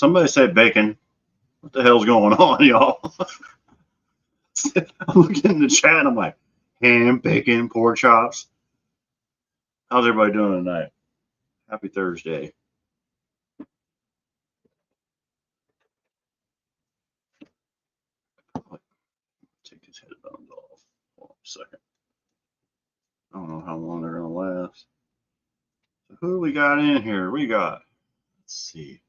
Somebody said bacon. What the hell's going on, y'all? I'm looking in the chat and I'm like, ham, bacon, pork chops. How's everybody doing tonight? Happy Thursday. Take these headphones off. Hold on a second. I don't know how long they're going to last. So who we got in here? We got, let's see.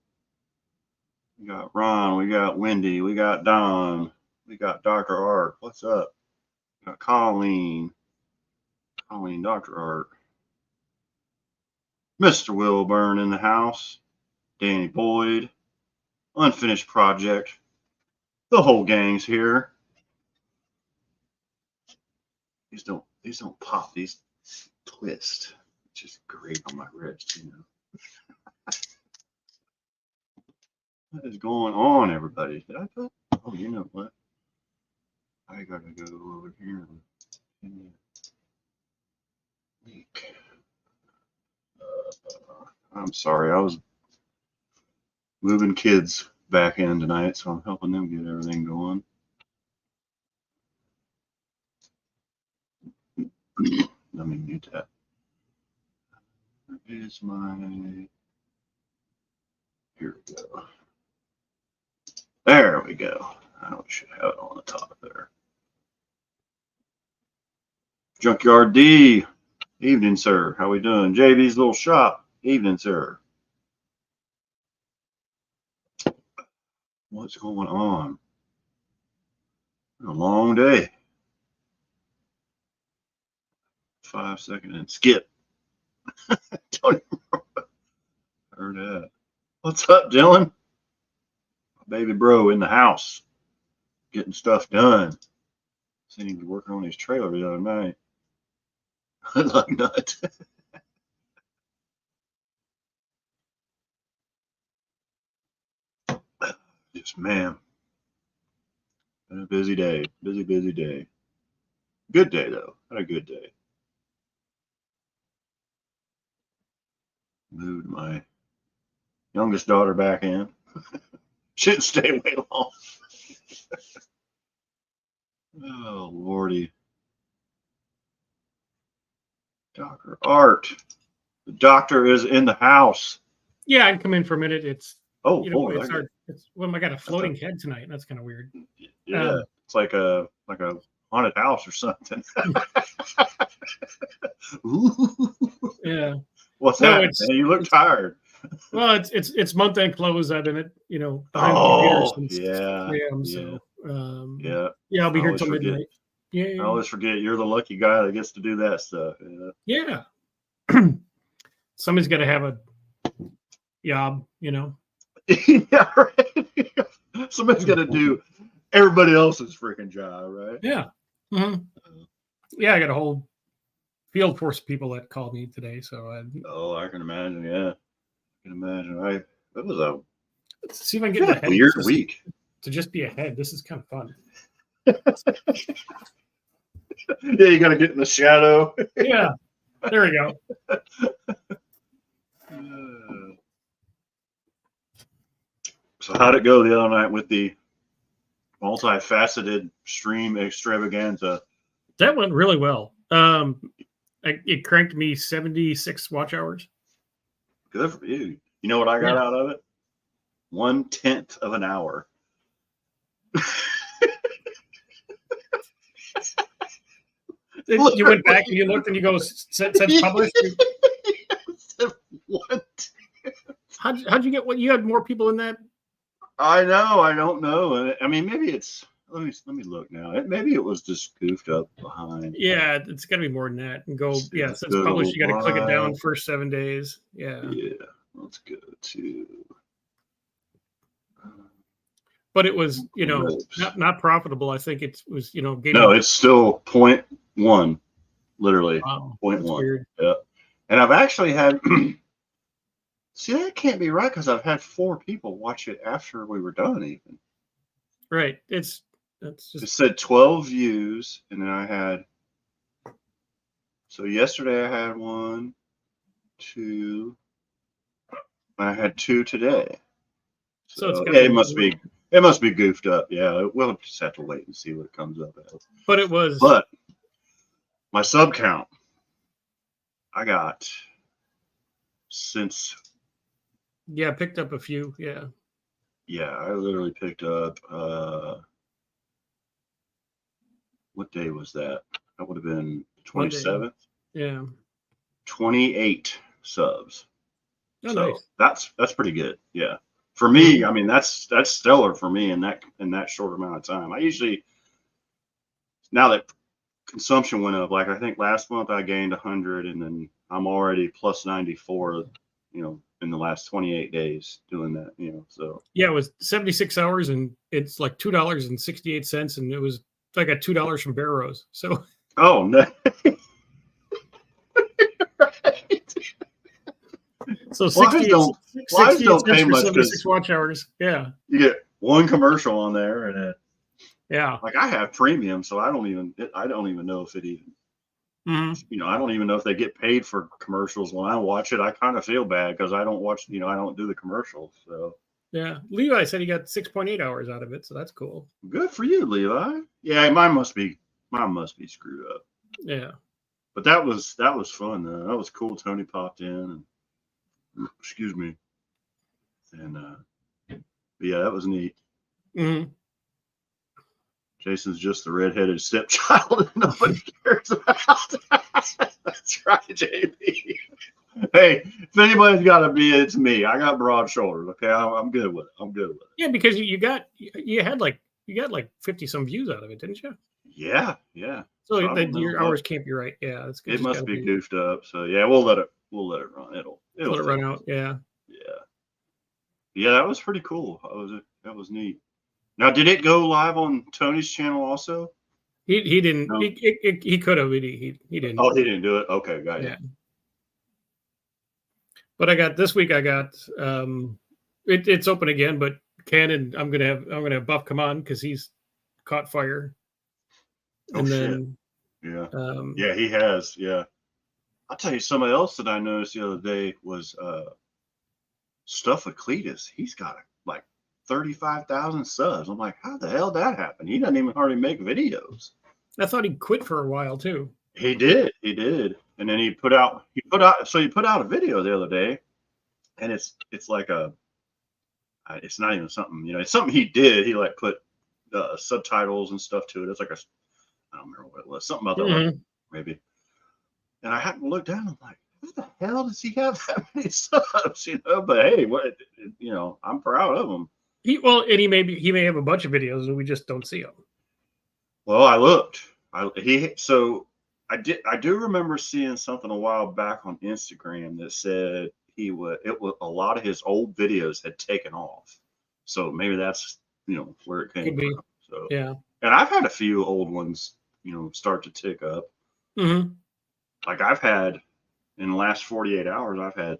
We got Ron. We got Wendy. We got Don. We got Dr. Art. What's up? We got Colleen. Colleen, Dr. Art. Mr. Wilburn in the house. Danny Boyd. Unfinished Project. The whole gang's here. These don't pop. These twist. It's just great on my wrist, you know. What is going on, everybody? Did I put? Oh, you know what? I gotta go over here and leak. I'm sorry, I was moving kids back in tonight, so I'm helping them get everything going. Let me mute that. Where is my... Here we go. There we go. I should have it on the top there. Junkyard D. Evening, sir. How we doing? JV's Little Shop. Evening, sir. What's going on? A long day. 5 seconds and skip. Don't even heard that. What's up, Dylan? My baby bro in the house. Getting stuff done. Seen him working on his trailer the other night. Like nuts. Yes, ma'am. Been a busy day. Busy day. Good day, though. Had a good day. Moved my youngest daughter back in. Shouldn't stay away long. Oh, Lordy. Dr. Art. The doctor is in the house. Yeah, I'd come in for a minute. It's oh, you know, boy, I got a floating head tonight. That's kind of weird. Yeah, it's like a haunted house or something. Yeah. What's that? Man? You look tired. Well, it's month end close. I've been at behind the computer since 6 a.m. So yeah, I'll be here till midnight. Yeah. I always forget you're the lucky guy that gets to do that stuff. Yeah. Somebody's got to have a job, you know. Yeah, right. Somebody's got to do everybody else's freaking job, right? Yeah. Mm-hmm. Yeah, I got a whole field force of people that called me today. So I can imagine. Yeah, I can imagine. That was a let's see if I can get the weird week to just be ahead. This is kind of fun. Yeah, you got to get in the shadow. Yeah, there we go. So how'd it go the other night with the multifaceted stream extravaganza? That went really well. It cranked me 76 watch hours. Good for you. You know what I got out of it? 1/10 of an hour. You went back and you looked and you go, said published? How'd you get what? You had more people in that? I know. I don't know. I mean, maybe it's. Let me look now. Maybe it was just goofed up behind. Yeah, it's got to be more than that. And go, yeah, it says published. You got to click it down first 7 days. Yeah. Yeah. Let's go to. But it was, not profitable. I think it was, No, it's still 0.1, literally 0.1. Weird. Yeah. And I've actually had. See, that can't be right because I've had 4 people watch it after we were done, even. Right. It said 12 views, and then I had. So yesterday I had 1, 2. I had 2 today. So it's So got yeah, the- it must be goofed up. Yeah, we'll just have to wait and see what it comes up as. But it was. But my sub count, I got since Yeah, I picked up a few. Yeah. I literally picked up what day was that? That would have been Monday. 27th. Yeah. 28 subs. Oh, So nice. that's pretty good. Yeah. For me, Mhm. I mean that's stellar for me in that short amount of time. I usually, now that consumption went up, like I think last month I gained 100 and then I'm already plus 94, in the last 28 days doing that, so Yeah, it was 76 hours and it's like $2.68. And it was like a $2 from Barrows. So oh no. Right. so Well, I 68, don't- well, I just 68 don't pay cents for much 76 'cause- watch hours. Yeah. You get one commercial on there and Yeah. like I have premium, so I don't even know if it even, Mhm. I don't even know if they get paid for commercials. When I watch it, I kind of feel bad because I don't watch, I don't do the commercials. So Yeah. Levi said he got 6.8 hours out of it. So that's cool. good for you, Levi. Yeah, mine must be screwed up. Yeah. But that was fun. That was cool. Tony popped in and excuse me. And yeah, that was neat. Hmm. Jason's just the redheaded stepchild that nobody cares about. That's right, JB. Hey, if anybody's got to be, it's me. I got broad shoulders. Okay, I'm good with it. Yeah, because you got 50 some views out of it, didn't you? Yeah. So I don't know, your but hours can't be right. Yeah, it's it just must gotta be goofed up. So yeah, we'll let it run. It'll let it run out. Yeah. Yeah, that was pretty cool. That was neat. Now, did it go live on Tony's channel also? He didn't. No. He could have. He didn't. Oh, he didn't do it. Okay, got you. Yeah. But I got this week. I got it's open again. But Cannon, I'm gonna have Buff come on because he's caught fire. Oh, shit. Yeah. Yeah, he has. Yeah. I'll tell you somebody else that I noticed the other day was Stuff with Cletus. He's got like 35,000 subs. I'm like, how the hell did that happen? He doesn't even hardly make videos. I thought he quit for a while too. He did. And then he put out a video the other day, and it's like it's not even something, it's something he did. He like put subtitles and stuff to it. It's like I don't remember what it was, something about the Mhm. maybe. And I happened to look down. I'm like, what the hell does he have that many subs? But hey, what, I'm proud of him. He may have a bunch of videos and we just don't see them. Well, I looked. I do remember seeing something a while back on Instagram that said a lot of his old videos had taken off. So maybe that's where it came Could be. from. So Yeah. and I've had a few old ones, start to tick up. Mm-hmm. Like I've had in the last 48 hours, I've had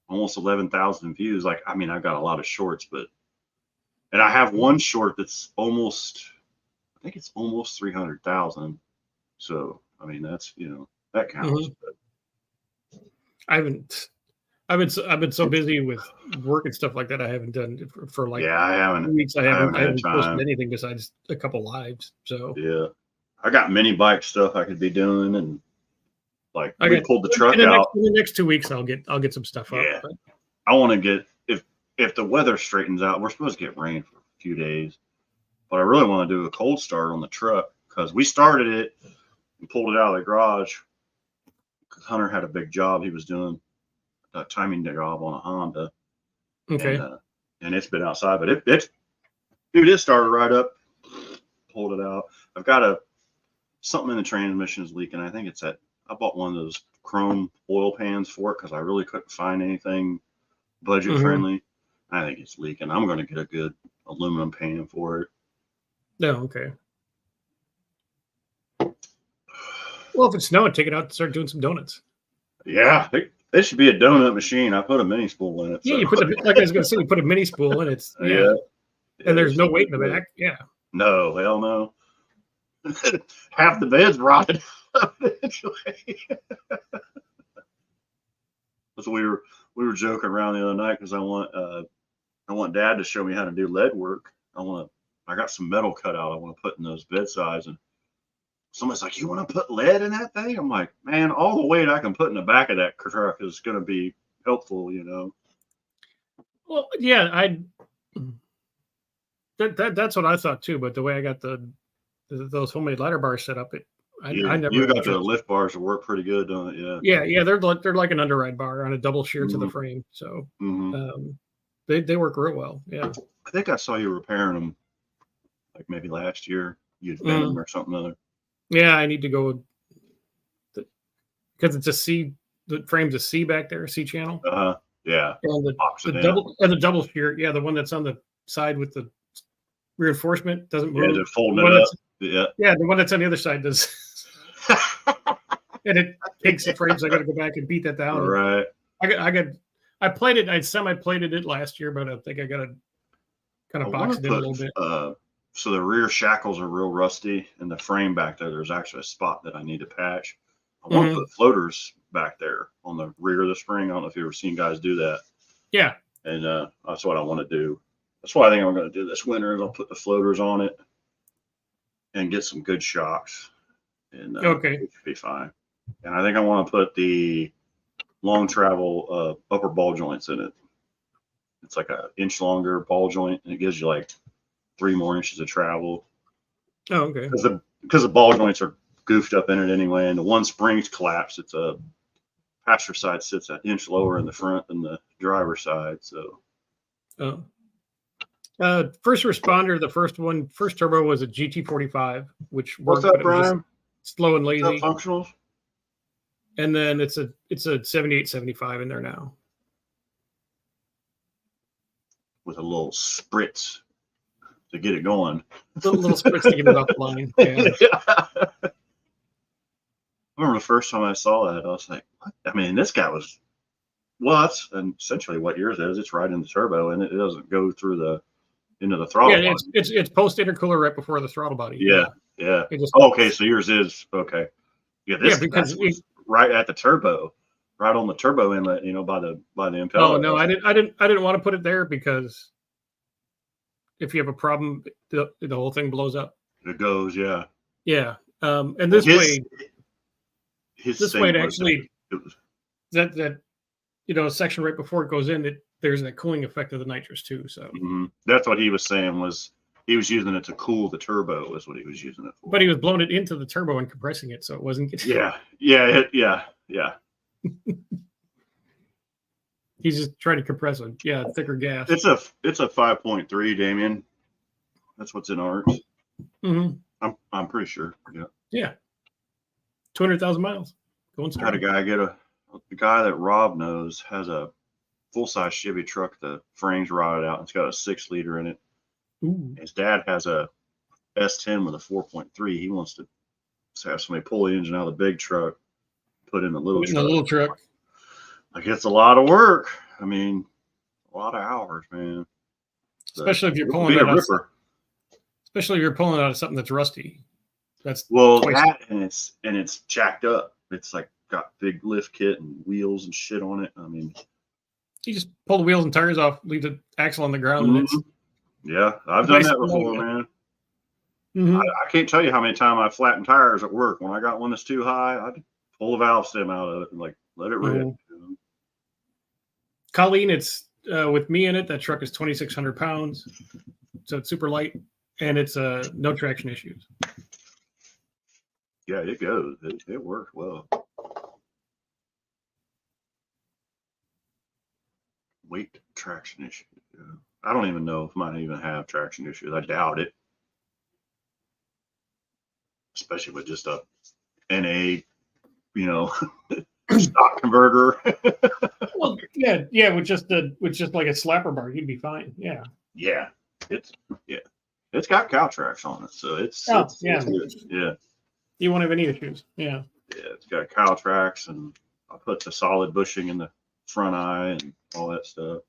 almost 11,000 views. Like, I mean, I've got a lot of shorts, and I have one short that's I think it's almost 300,000. So, I mean, that's, that counts. Mm-hmm. I've been so busy with work and stuff like that. I haven't done it for like I haven't 2 weeks. I haven't haven't had posted time. anything besides a couple lives. So Yeah. I got mini bike stuff I could be doing, and like we pulled the truck out. In the next 2 weeks, I'll get some stuff up. Yeah. But I want to get, if the weather straightens out, we're supposed to get rain for a few days, but I really want to do a cold start on the truck because we started it and pulled it out of the garage because Hunter had a big job he was doing, a timing job on a Honda. okay. And it's been outside, but it started right up, pulled it out. I've got something in the transmission is leaking. I think I bought one of those chrome oil pans for it because I really couldn't find anything budget friendly. I think it's leaking. I'm going to get a good aluminum pan for it. No, okay. Well, if it's snowing, take it out and start doing some donuts. Yeah, it should be a donut machine. I put a mini spool in it. Yeah, so. you put like I was going to say, you put a mini spool in it. Yeah. And there's no weight in the back. Yeah. No, hell no. Half the bed's rotted anyway. So we were joking around the other night because I I want Dad to show me how to do lead work. I got some metal cut out I want to put in those bedsides, and somebody's like, "You want to put lead in that thing?" I'm like, "Man, all the weight I can put in the back of that truck is going to be helpful, you know." Well, yeah, that's what I thought too. But the way I got those homemade ladder bars set up, I never You had a got the chance. lift bars to work pretty good, don't it? Yeah. Yeah, they're like an underride bar on a double shear to the Mhm. frame, so Mhm. they work real well. Yeah. I think I saw you repairing them, like maybe last year. You'd bent them Mm. or something other. Yeah, I need to go because it's a C. The frame's a C back there, C channel, Yeah. and Box the it in. double shear. Yeah, the one that's on the side with the reinforcement doesn't Yeah, move. just The folding it one up. that's Yeah. Yeah, the one that's on the other side does, and it takes the frame. So I got to go back and beat that down. And Right. I played it. I semi-plated it last year, but I think I got to kind I of want box to it in a little bit. put so the rear shackles are real rusty, and the frame back there, there's actually a spot that I need to patch. I want to Mhm. put floaters back there on the rear of the spring. I don't know if you've ever seen guys do that, Yeah. and that's what I want to do. That's what I think I'm going to do this winter. Is I'll put the floaters on it and get some good shocks, and Okay. it should be fine. And I think I want to put the long travel upper ball joints in it. It's like an inch longer ball joint, and it gives you like 3 more inches of travel. Oh, okay. Because the ball joints are goofed up in it anyway, and the one spring's collapsed. It's a passenger side sits an inch lower in the front than the driver's side. So Oh. First responder, the first turbo was a GT45, which what's worked, up, but it was just Brian? slow and What's up, lazy. functionals? And then it's a 7875 in there now. With a little spritz to get it going. Little spritz to get it off the line. Yeah. I remember the first time I saw that, I was like, what? I mean, this guy was, well, that's essentially what yours is. It's right in the turbo, and it doesn't go through into the throttle Yeah, body. it's post intercooler right before the throttle body. Yeah, yeah. It just, Okay, so yours is okay. Yeah, yeah, that's because right at the turbo, right on the turbo inlet, by the oh impeller. no, I didn't want to put it there because if you have a problem, the whole thing blows up. It goes, yeah. Yeah. And this way it actually it was that section right before it goes in, there's that cooling effect of the nitrous too. So that's what he was saying, was he was using it to cool the turbo, is what he was using it for. But he was blowing it into the turbo and compressing it, so it wasn't getting. Yeah. He's just trying to compress it. Yeah, thicker gas. It's a 5.3, Damien. That's what's in ours. Mm-hmm. I'm pretty sure. Yeah. Yeah. 200,000 miles. Going straight. I had a guy the guy that Rob knows has a full-size Chevy truck. The frame's rotted out. It's got a 6-liter in it. Ooh. His dad has a S10 with a 4.3. He wants to have somebody pull the engine out of the big truck, put in the little truck. The little truck. Like, it's a lot of work. I mean, a lot of hours, man. Especially if you're pulling that out. Especially if you're pulling out of something that's rusty. That's that, and it's jacked up. It's like got big lift kit and wheels and shit on it. I mean, you just pull the wheels and tires off, leave the axle on the ground, and it's yeah, I've done that before, man. Mm-hmm. I can't tell you how many times I flattened tires at work. When I got one that's too high, I'd pull the valve stem out of it and let it rip. Colleen, it's with me in it. That truck is 2,600 pounds, so it's super light, and it's no traction issues. Yeah, it goes. It works well. Weight traction issues. Yeah. I don't even know if mine even have traction issues. I doubt it. Especially with just a NA, stock converter. Well, yeah, with just like a slapper bar, you'd be fine. Yeah. Yeah, it's got cow tracks on it, so it's good. Yeah. You won't have any issues. Yeah. Yeah, it's got cow tracks, and I put the solid bushing in the front eye and all that stuff.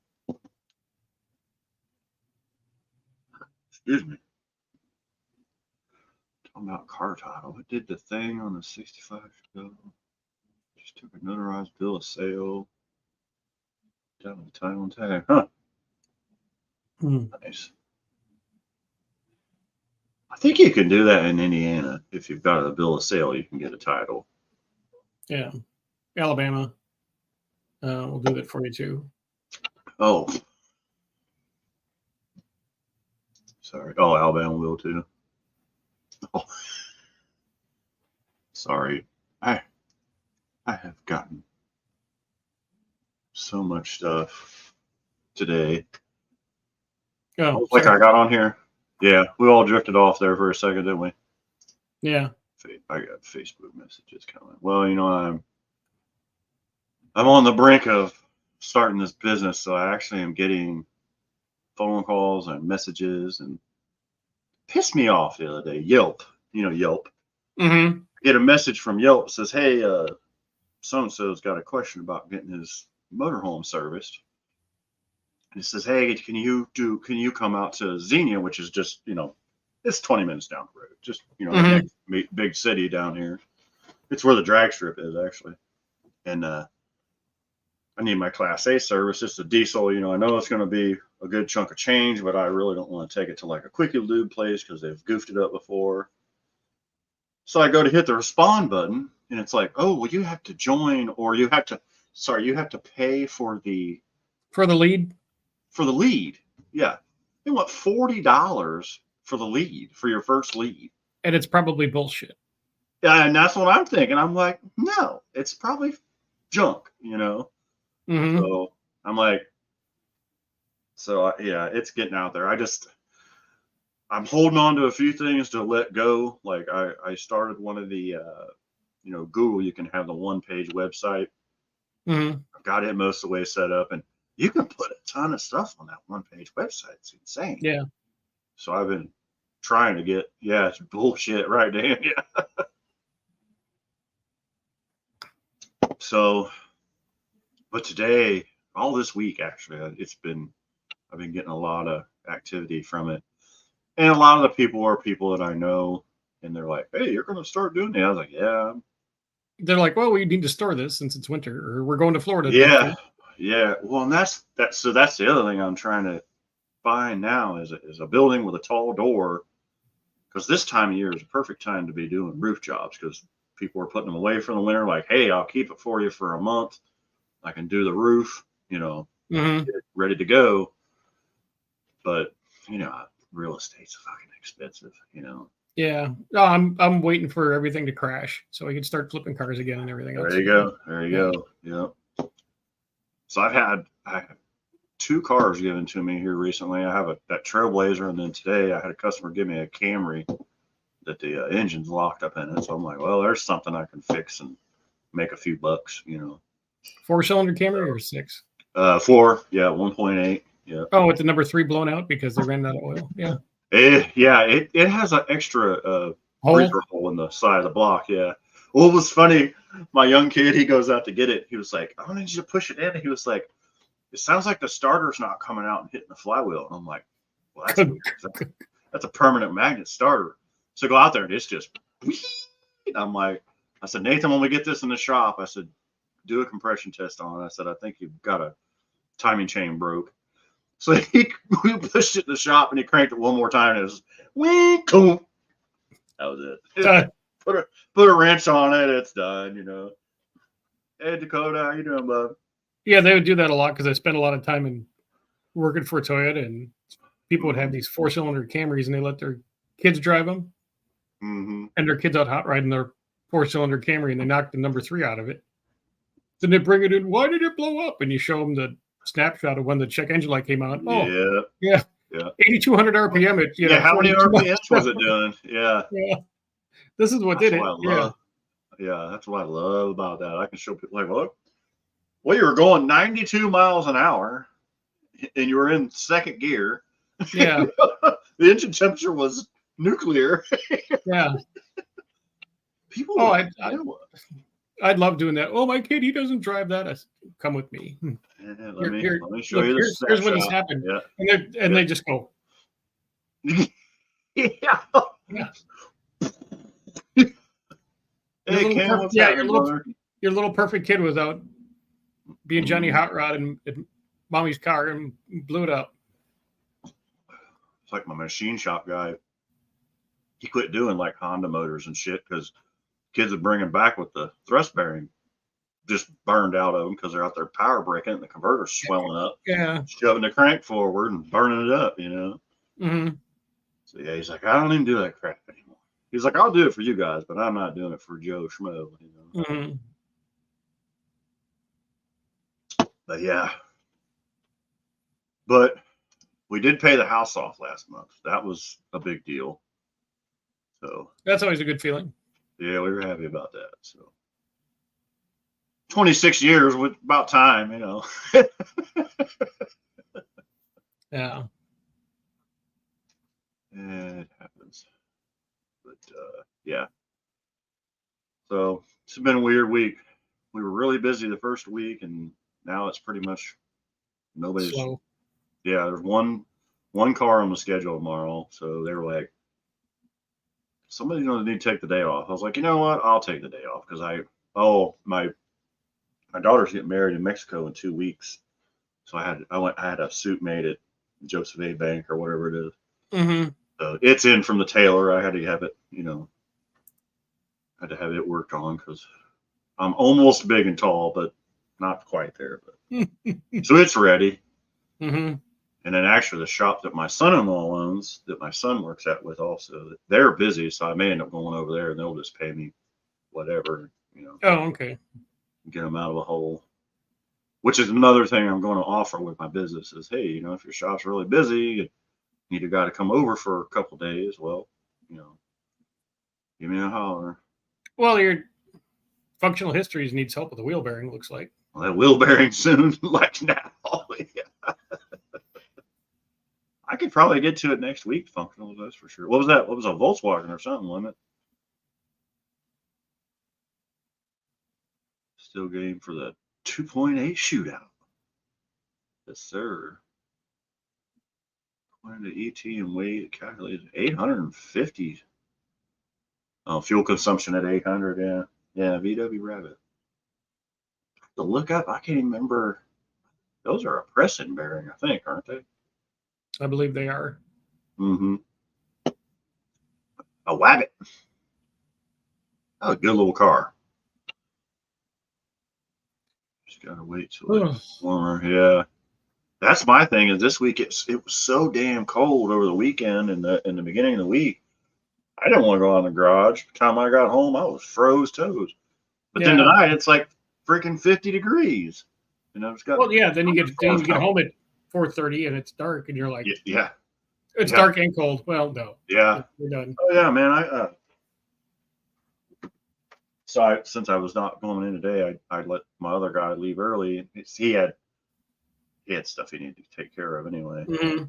Excuse me. Talking about car title. It did the thing on the 65 show. Just took a notarized bill of sale. Down the title and tag. Huh. Nice. I think you can do that in Indiana. If you've got a bill of sale, you can get a title. Yeah. Alabama. We'll do that for you too. Oh. Sorry. Oh, Alabama will too. Oh. Sorry. I have gotten so much stuff today. Oh, Like sorry. I got on here. Yeah, we all drifted off there for a second, didn't we? Yeah. I got Facebook messages coming. Well, I'm on the brink of starting this business, so I actually am getting phone calls and messages, and pissed me off the other day. Yelp, Yelp. Mm-hmm. Get a message from Yelp says, "Hey, so and so's got a question about getting his motorhome serviced." And he says, "Hey, can you come out to Xenia, which is just it's 20 minutes down the road, just the next big city down here. It's where the drag strip is actually, and I need my Class A service. It's a diesel. I know it's going to be a good chunk of change, but I really don't want to take it to like a quickie lube place because they've goofed it up before." So I go to hit the respond button, and it's like, "Oh, well, you have to join, or you have to pay for the lead. For the lead." Yeah, they want $40 for the lead, for your first lead. And it's probably bullshit. Yeah, and that's what I'm thinking. I'm like, no, it's probably junk, Mm-hmm. So I'm like, yeah, it's getting out there. I'm holding on to a few things to let go. Like I started one of the, Google, you can have the one-page website. Mm-hmm. I've got it most of the way set up, and you can put a ton of stuff on that one-page website. It's insane. Yeah. So I've been trying to get, it's bullshit, right, Dan? Yeah. So, but today, all this week, actually, I've been getting a lot of activity from it. And a lot of the people are people that I know, and they're like, "Hey, you're going to start doing it." I was like, "Yeah." They're like, "Well, we need to store this since it's winter, or we're going to Florida." Yeah. Yeah. Well, and that's the other thing I'm trying to find now is a building with a tall door, because this time of year is a perfect time to be doing roof jobs because people are putting them away for the winter. Like, "Hey, I'll keep it for you for a month. I can do the roof, Mm-hmm. get it ready to go." But real estate's fucking expensive. Yeah. No, I'm waiting for everything to crash so I can start flipping cars again and everything else. There you go. There you go. Yeah. So I have 2 cars given to me here recently. I have that Trailblazer, and then today I had a customer give me a Camry that the engine's locked up in it. So I'm like, well, there's something I can fix and make a few bucks. 4-cylinder Camry or 6? 4, yeah, 1.8, yeah. Oh, with the number 3 blown out because they ran out of oil. Yeah. It has an extra breather hole in the side of the block. Yeah. Well, it was funny. My young kid, he goes out to get it. He was like, "I need you to push it in." He was like, "It sounds like the starter's not coming out and hitting the flywheel." And I'm like, "Well, that's weird. That's a permanent magnet starter." So go out there and it's just, I'm like, I said, "Nathan, when we get this in the shop," I said, "do a compression test on it." I said, "I think you've got a timing chain broke." So we pushed it in the shop and he cranked it one more time and it was cool. That was it. Put a wrench on it, it's done, Hey Dakota, how you doing, bud? Yeah, they would do that a lot because I spent a lot of time in working for Toyota, and people would have these 4-cylinder Camrys and they let their kids drive them. Mm-hmm. And their kids out hot riding their 4-cylinder Camry and they knocked the number 3 out of it. Then they bring it in. Why did it blow up? And you show them the snapshot of when the check engine light came on. Oh, yeah. 8,200 RPM. How many RPMs was it doing? Yeah. Yeah. This is what did it. Yeah, that's what I love about that. I can show people like, look, well, you were going 92 miles an hour and you were in second gear. Yeah. The engine temperature was nuclear. Yeah. People. Oh, I'd love doing that. Oh, my kid, he doesn't drive that. Come with me. Yeah, let me show you this. Here's when this happened. Yeah. And they just go. Yeah. Hey, Cam, what's happening, your little perfect kid was out being Johnny Hot Rod in mommy's car and blew it up. it's like my machine shop guy. He quit doing like Honda motors and shit because kids would bring him back with the thrust bearing just burned out of them because they're out there power braking and the converter's swelling up, shoving the crank forward and burning it up, Mm-hmm. So yeah, he's like, I don't even do that crap anymore. He's like, I'll do it for you guys, but I'm not doing it for Joe Schmo, Mm-hmm. But yeah. But we did pay the house off last month. That was a big deal. So that's always a good feeling. Yeah, we were happy about that. So 26 years, with about time, Yeah. It happens. But yeah. So it's been a weird week. We were really busy the first week, and now it's pretty much nobody's slow. Yeah, there's one car on the schedule tomorrow. So they were like, somebody's going to need to take the day off. I was like, you know what? I'll take the day off because my daughter's getting married in Mexico in 2 weeks. So I had a suit made at Joseph A. Bank or whatever it is. Mm-hmm. So it's in from the tailor. I had to have it, had to have it worked on because I'm almost big and tall, but not quite there. But so it's ready. Mm-hmm. And then actually the shop that my son-in-law owns, that my son works at with also, they're busy. So I may end up going over there and they'll just pay me whatever, Oh, okay. Get them out of a hole. Which is another thing I'm going to offer with my business is, hey, if your shop's really busy, you need a guy to come over for a couple of days. Well, give me a holler. Well, your functional histories needs help with the wheel bearing, looks like. Well, that wheel bearing soon, like now. Yeah. I could probably get to it next week, functional, that's for sure. What was that? What was a Volkswagen or something, wasn't it? Still game for the 2.8 shootout. Yes, sir. According to ET and weight, it calculated 850. Oh, fuel consumption at 800. Yeah. Yeah. VW Rabbit. To look up, I can't even remember. Those are a pressing bearing, I think, aren't they? I believe they are. Mm-hmm. A Wabbit. Oh, a good little car. Just gotta wait till it's warmer. Yeah. That's my thing. Is this week it was so damn cold over the weekend and in the beginning of the week. I didn't want to go out in the garage. By the time I got home, I was froze toes. But then tonight it's like freaking 50 degrees. It's got. Well, yeah. Then you get home at 4:30 and it's dark, and you're like, yeah. It's dark and cold. Well, no. Yeah. We're done. Oh yeah, man. Since I was not going in today, I let my other guy leave early. He had stuff he needed to take care of anyway. Mm-hmm.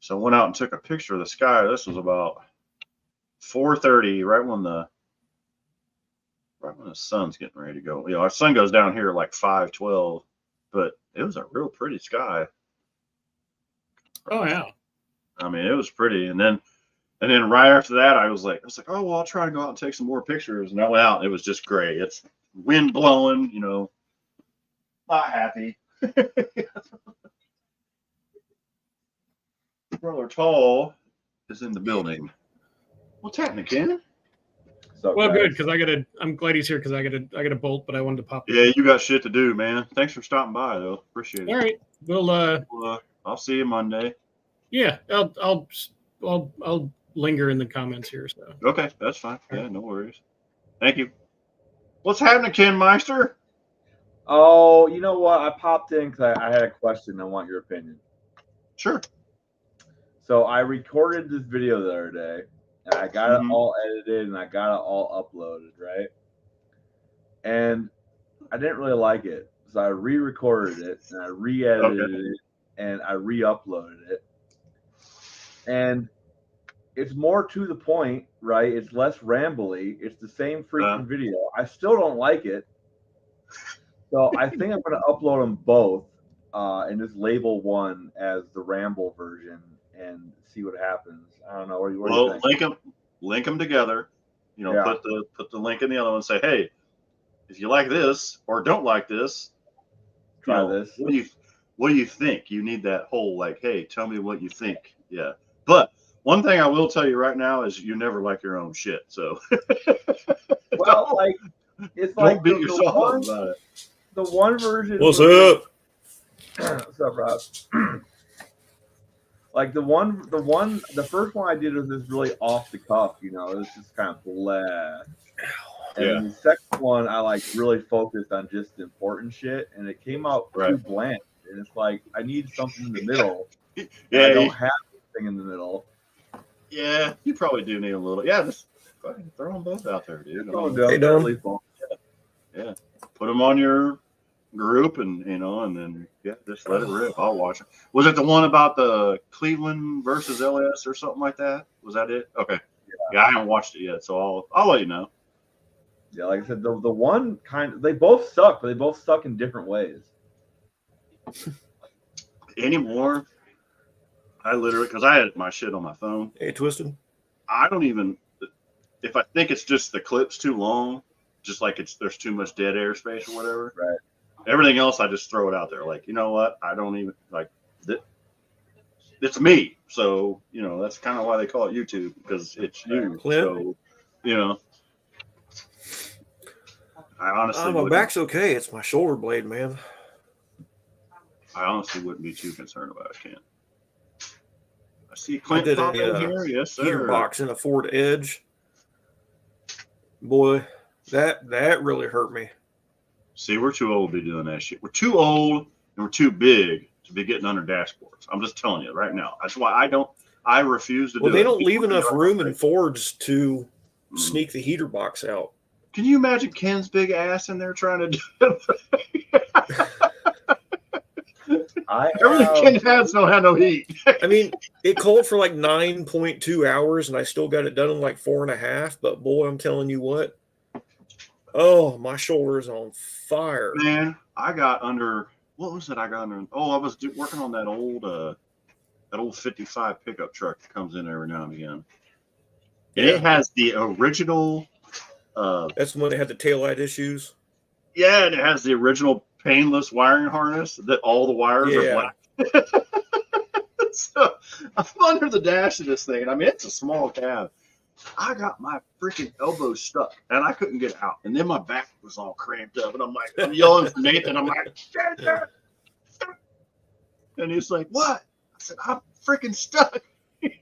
So I went out and took a picture of the sky. This was about 4:30, right when the sun's getting ready to go. Our sun goes down here at like 5:12, but it was a real pretty sky. Oh yeah. I mean, it was pretty. And then right after that, I was like, oh well, I'll try and go out and take some more pictures. And I went out, and it was just gray. It's wind blowing, not happy. Brother Tall is in the building. What's happening, Ken? Well, good, because I'm glad he's here because I got a bolt, but I wanted to pop. Yeah, you got shit to do, man. Thanks for stopping by, though. Appreciate it. All right, well, I'll see you Monday. Yeah, I'll linger in the comments here. So okay, that's fine. Yeah, no worries. Thank you. What's happening, Ken Meister? Oh, you know what? I popped in because I had a question. I want your opinion. Sure. So I recorded this video the other day, and I got it all edited, and I got it all uploaded, right? And I didn't really like it, so I re-recorded it, and I re-edited it, and I re-uploaded it. And it's more to the point, right? It's less rambly. It's the same freaking video. I still don't like it. So I think I'm going to upload them both and just label one as the ramble version and see what happens. I don't know. What do you think? Link them together. Put the link in the other one and say, hey, if you like this or don't like this, try this. What do you think? You need that whole hey, tell me what you think. Yeah. But one thing I will tell you right now is you never like your own shit. So Well, like it's don't like beat the yourself one, up about it. the one version. What's was up? like- What's up, Rob? Like the first one I did was just really off the cuff, you know, it was just kind of blah. And Yeah. then the second one, I like really focused on just the important shit, and it came out too Right. bland. And it's like I need something in the middle. And I Yeah, don't have anything in the middle. yeah, you probably do need a little. Yeah, just fucking throw them both out there, dude. I mean, Hey, Dom. put them on your group, and and then just let it rip. I'll watch it. Was it the one about the Cleveland versus LS or something like that? Was that it? Okay. Yeah, I haven't watched it yet, so I'll let you know. Yeah, like I said, the one they both suck, but they both suck in different ways. Anymore, I literally, because I had my shit on my phone. Hey, Twisted. I don't even, if I think it's just the clip's too long, just like there's too much dead air space or whatever. Right. Everything else, I just throw it out there. Like, you know what? I don't even it's me. So, that's kind of why they call it YouTube, because it's you. Clint? So, I honestly My wouldn't, back's okay. It's my shoulder blade, man. I honestly wouldn't be too concerned about it, Ken. I see Clint did pop in a, here. Yes, sir. Heater box in a Ford Edge. Boy, that really hurt me. See, we're too old to be doing that shit. We're too old and we're too big to be getting under dashboards. I'm just telling you right now. That's why I refuse to do it. Well, they don't leave enough room in Fords to Mm. sneak the heater box out. Can you imagine Ken's big ass in there trying to do it? Everything Ken has don't have no heat. I mean, it called for like 9.2 hours, and I still got it done in like 4.5. But boy, I'm telling you what. Oh, my shoulder is on fire. Man, I got under, what was it I got under? Oh, I was working on that old 55 pickup truck that comes in every now and again. And Yeah. it has the original. That's the one that had the taillight issues. Yeah, and it has the original painless wiring harness that all the wires are black. So I'm under the dash of this thing. I mean, it's a small cab. I got my freaking elbow stuck and I couldn't get out. And then my back was all cramped up. And I'm yelling for Nathan. I'm like, and he's like, what? I said, I'm freaking stuck. He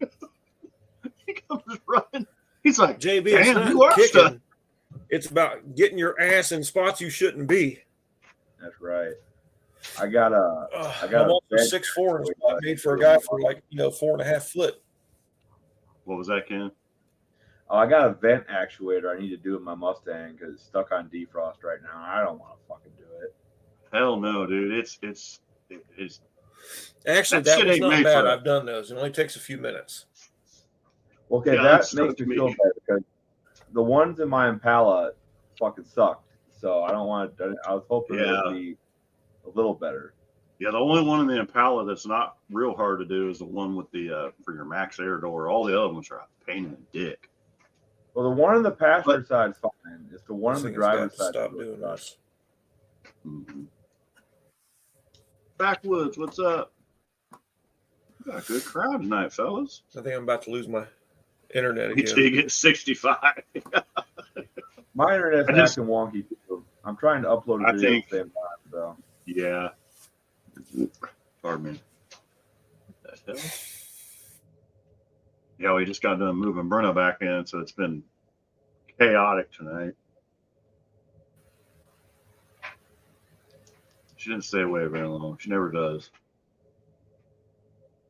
comes running. He's like, JB, it's damn, not you are kicking. stuck. It's about getting your ass in spots you shouldn't be. That's right. I got I'm also 6'4" and it's not made for a guy for 4.5 foot. What was that, Ken? Oh, I got a vent actuator I need to do in my Mustang because it's stuck on defrost right now. I don't want to fucking do it. Hell no, dude. It's Actually, That that shit was ain't not made bad. for it. I've done those. It only takes a few minutes. Okay, Yeah, that that's makes stuck me to feel me. better because the ones in my Impala fucking sucked. So I don't want to. I was hoping it would be a little better. Yeah, the only one in the Impala that's not real hard to do is the one with the for your max air door. All the other ones are a pain in the dick. Well, the one on the passenger side is fine. It's the one on This the thing's got driver's to side. stop that really doing sucks. this. Mm-hmm. Backwoods, what's up? We got a good crowd tonight, fellas. I think I'm about to lose my internet Wait again. till you get 65. My internet's acting wonky too. I'm trying to upload a video at the same time. So Yeah. Pardon me. What the hell? Yeah, we just got done moving Brenna back in, so it's been chaotic tonight. She didn't stay away very long. She never does.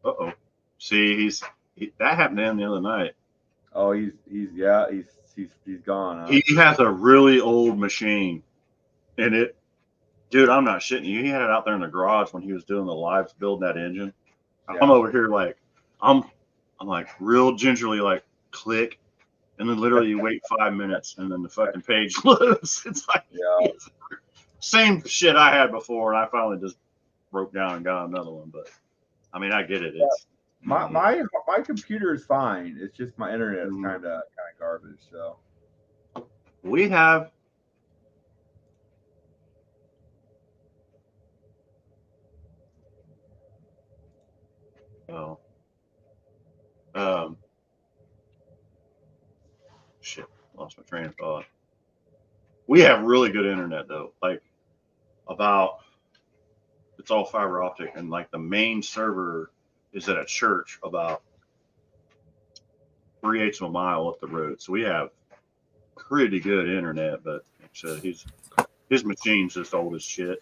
Uh-oh. See, that happened to him the other night. oh, he's gone. Huh? He has a really old machine, and dude, I'm not shitting you. He had it out there in the garage when he was doing the lives building that engine. Yeah. I'm over here like I'm like real gingerly like click, and then literally you wait 5 minutes and then the fucking page loads. It's like same shit I had before, and I finally just broke down and got another one. But I mean, I get it. It's my computer is fine. It's just my internet is kind of garbage. So we have. Shit, lost my train of thought. We have really good internet though. Like it's all fiber optic, and like the main server is at a church about 3/8 of a mile up the road. So we have pretty good internet, but his machine's just old as shit.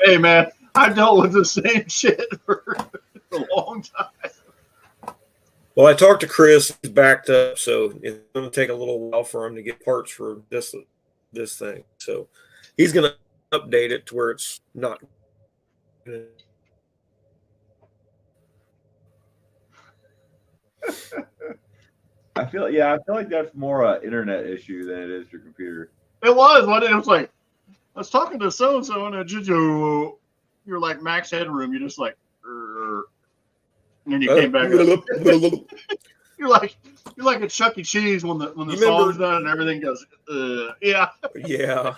Hey man, I dealt with the same shit for a long time. Well, I talked to Chris. He's backed up, so it's going to take a little while for him to get parts for this thing. So he's going to update it to where it's not. I feel like that's more an internet issue than it is your computer. It was. It was like I was talking to so and so, and you're like max headroom. You're just like, and then you came back. You're like a Chuck E. Cheese when the song's done and everything goes. Yeah. Yeah.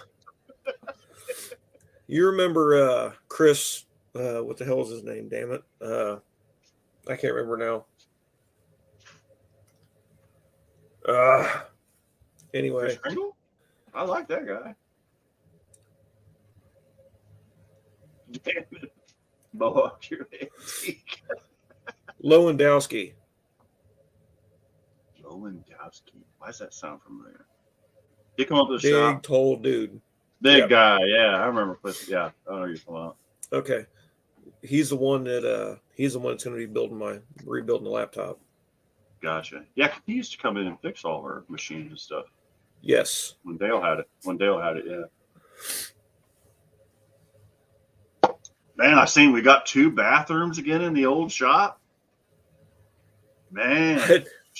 You remember Chris? What the hell is his name? Damn it! I can't remember now. Anyway, I like that guy. Damn it, Mohawk, you're antique. Lewandowski. Lewandowski. Why does that sound familiar? He come up to the Big, shop. tall dude. Big guy. Yeah, I remember. Yeah, I know you're talking about. Okay, he's the one that's going to be rebuilding the laptop. Gotcha. Yeah, he used to come in and fix all our machines and stuff. Yes. When Dale had it, yeah. Man, I seen we got 2 bathrooms again in the old shop. Man,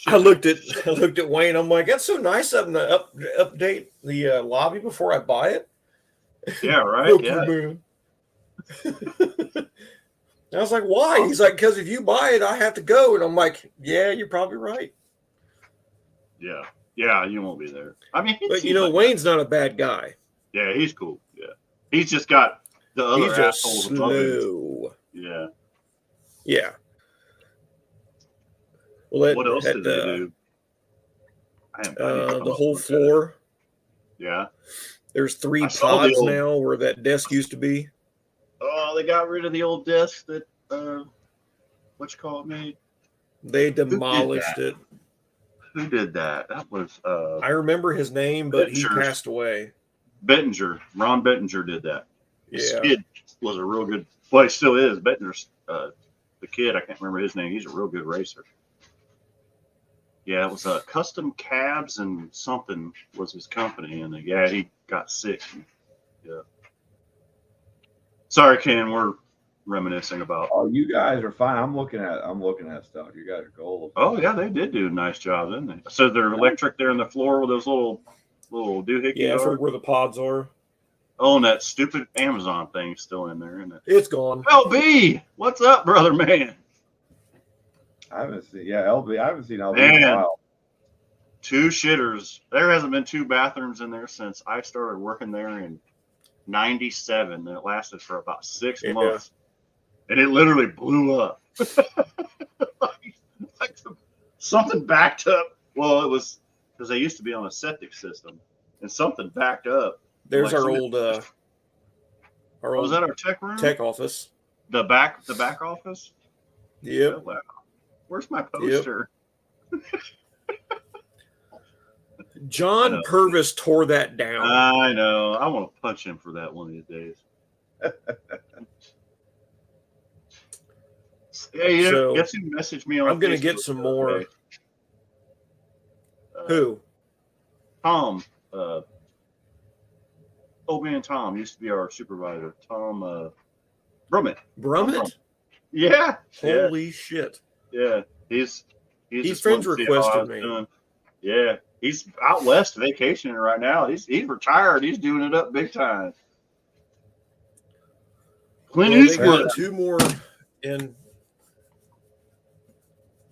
I looked at Wayne. I'm like, that's so nice of them to update the lobby before I buy it. Yeah, right. Yeah. I was like, why? He's like, because if you buy it, I have to go. And I'm like, yeah, you're probably right. Yeah. Yeah, you won't be there. I mean, but Wayne's not a bad guy. Yeah, he's cool. Yeah. He's just got the other he's just assholes slow. Yeah. Yeah. Well, what else did they do? The whole floor. Yeah. There's 3 pods now where that desk used to be. Oh, they got rid of the old desk that made. They demolished it. Who did that? That was I remember his name, but he passed away. Bettinger. Ron Bettinger did that. His Yeah. kid was a real good, well, he still is. Bettinger's the kid, I can't remember his name. He's a real good racer. Yeah, it was Custom Cabs and something was his company, and he got sick. Yeah. Sorry, Ken, we're reminiscing about. Oh, you guys are fine. I'm looking at stuff. You guys are gold. Oh yeah, they did do a nice job, didn't they? So they're electric there in the floor with those little doohickeys. Yeah, for where the pods are. Oh, and that stupid Amazon thing's still in there, isn't it? It's gone. LB, what's up, brother man? I haven't seen LB. I haven't seen LB in a while. 2 shitters. There hasn't been 2 bathrooms in there since I started working there in '97, and it lasted for about 6 months, and it literally blew up. like something backed up. Well, it was because they used to be on a septic system, and something backed up. There's our old. Was that our tech room? Tech office. The back office. Yep. Oh, wow. Where's my poster? Yep. John Purvis tore that down. I know. I want to punch him for that one of these days. Hey, so, guess who messaged me on I'm going to Facebook get some more. Who? Tom. Old man Tom used to be our supervisor. Tom Brummett. Brummett? Yeah. Holy shit. Yeah. He's friends requested me. Doing. Yeah. He's out west vacationing right now. He's retired. He's doing it up big time. Clint Eastwood. 2 more in.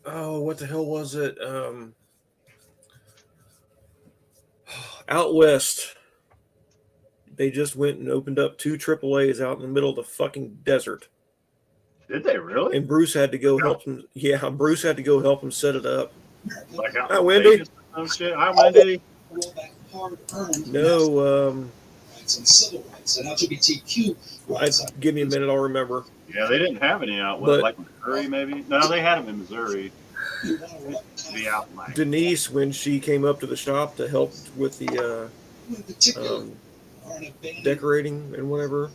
Oh, what the hell was it? Out west. They just went and opened up 2 AAAs out in the middle of the fucking desert. Did they really? And Bruce had to go help him. Yeah, Bruce had to go help him set it up. Like out Hi, in Wendy. Vegas or some shit. Hi, Wendy. No, and civil rights and LGBTQ rights. give me a minute. I'll remember. Yeah, they didn't have any out But- like Missouri, maybe. No, they had them in Missouri. Be out in like Denise, when she came up to the shop to help with the in particular are an abandoned, decorating and whatever.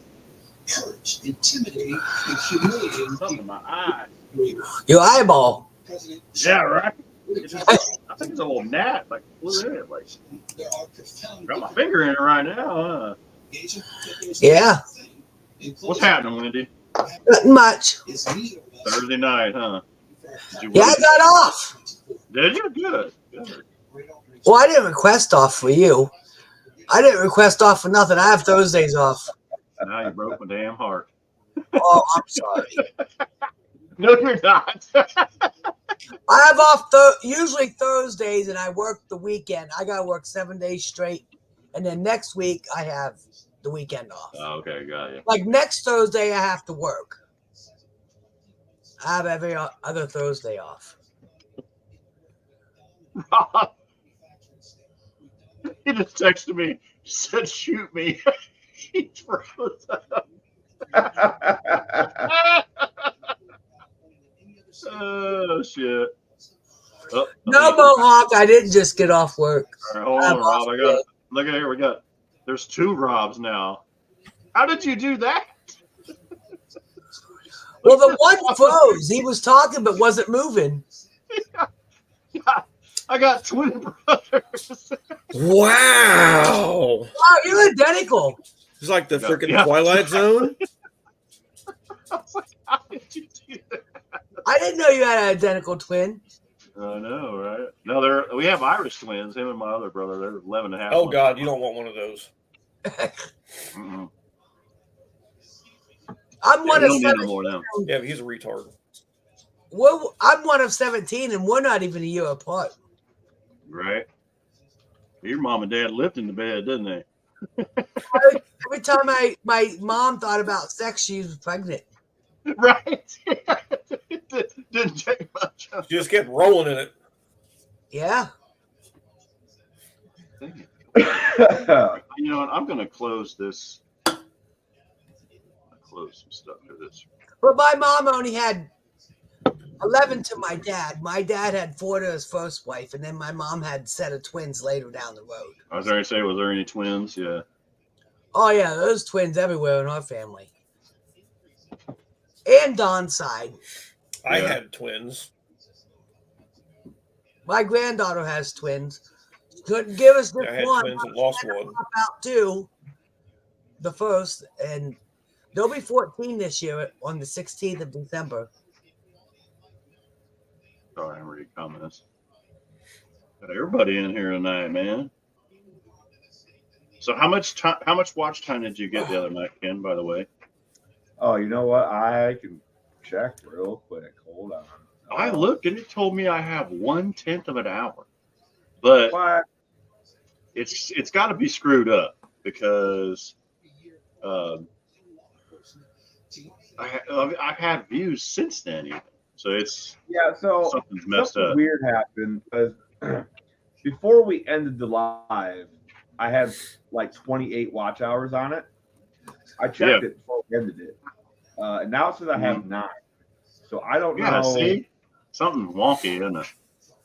hurt, intimidating, and humiliating something in my eye. people. Your eyeball. President Yeah, right. Trump, It's just, I think it's a little gnat like flew in it. Like there are profound got my finger in it right now. Huh? engagement that there's Yeah. nothing in What's closing happening, Wendy? Nothing much. is neither of us Thursday night, huh? Did you Yeah, I work? got off. Did you? Good. Good. Well, I didn't request off for you. I didn't request off for nothing. I have Thursdays off. Now you broke my damn heart. Oh, I'm sorry. No, you're not. I have off usually Thursdays, and I work the weekend. I got to work 7 days straight, and then next week I have the weekend off. Oh, okay, got you. Like next Thursday, I have to work. I have every other Thursday off. He just texted me. Said, "Shoot me." He froze up. Oh shit. Oh, No, Mohawk, I didn't just get off work. All right, hold I'm on, Rob. off I got it. Look at here. We got. There's 2 Robs now. How did you do that? Well, the one froze. He was talking but wasn't moving. I got twin brothers. Wow. Oh, you're identical. It's like the Yeah. freaking Yeah. Twilight Zone. I was like, how did you do that? I didn't know you had an identical twin. I know, right? No, we have Irish twins. Him and my other brother. They're 11 and a half. Oh months God, you apart. don't want one of those. Mm-mm. I'm Yeah, one we of don't need no 17. more of them. Yeah, but he's a retard. Well, I'm one of 17, and we're not even a year apart. Right? Your mom and dad lived in the bed, didn't they? Every time my mom thought about sex, she was pregnant. Right? It didn't take much. She just kept rolling in it. Yeah. Dang it. You know what? I'm going to close this. I'll close some stuff to this. But my mom only had 11 to my dad. My dad had 4 to his first wife, and then my mom had a set of twins later down the road. I was going to say, was there any twins? Yeah. Oh, yeah, there's twins everywhere in our family. And Don's side. I Yeah. had twins. My granddaughter has twins. Couldn't give us just I had one. twins and lost one. Out 2, the first, and they'll be 14 this year on the 16th of December. Sorry, I'm reading comments. Got everybody in here tonight, man. So how much time? How much watch time did you get the other night, Ken? By the way, Oh, you know what? I can check real quick. Hold on. I looked and it told me I have 1/10 of an hour, but What? it's got to be screwed up because I've had views since then, even. So it's Yeah, so something's messed something up. weird happened because before we ended the live, I had like 28 watch hours on it. I checked it before we ended it, and now it says I have 9. So I don't Yeah, know. see, something's wonky, isn't it?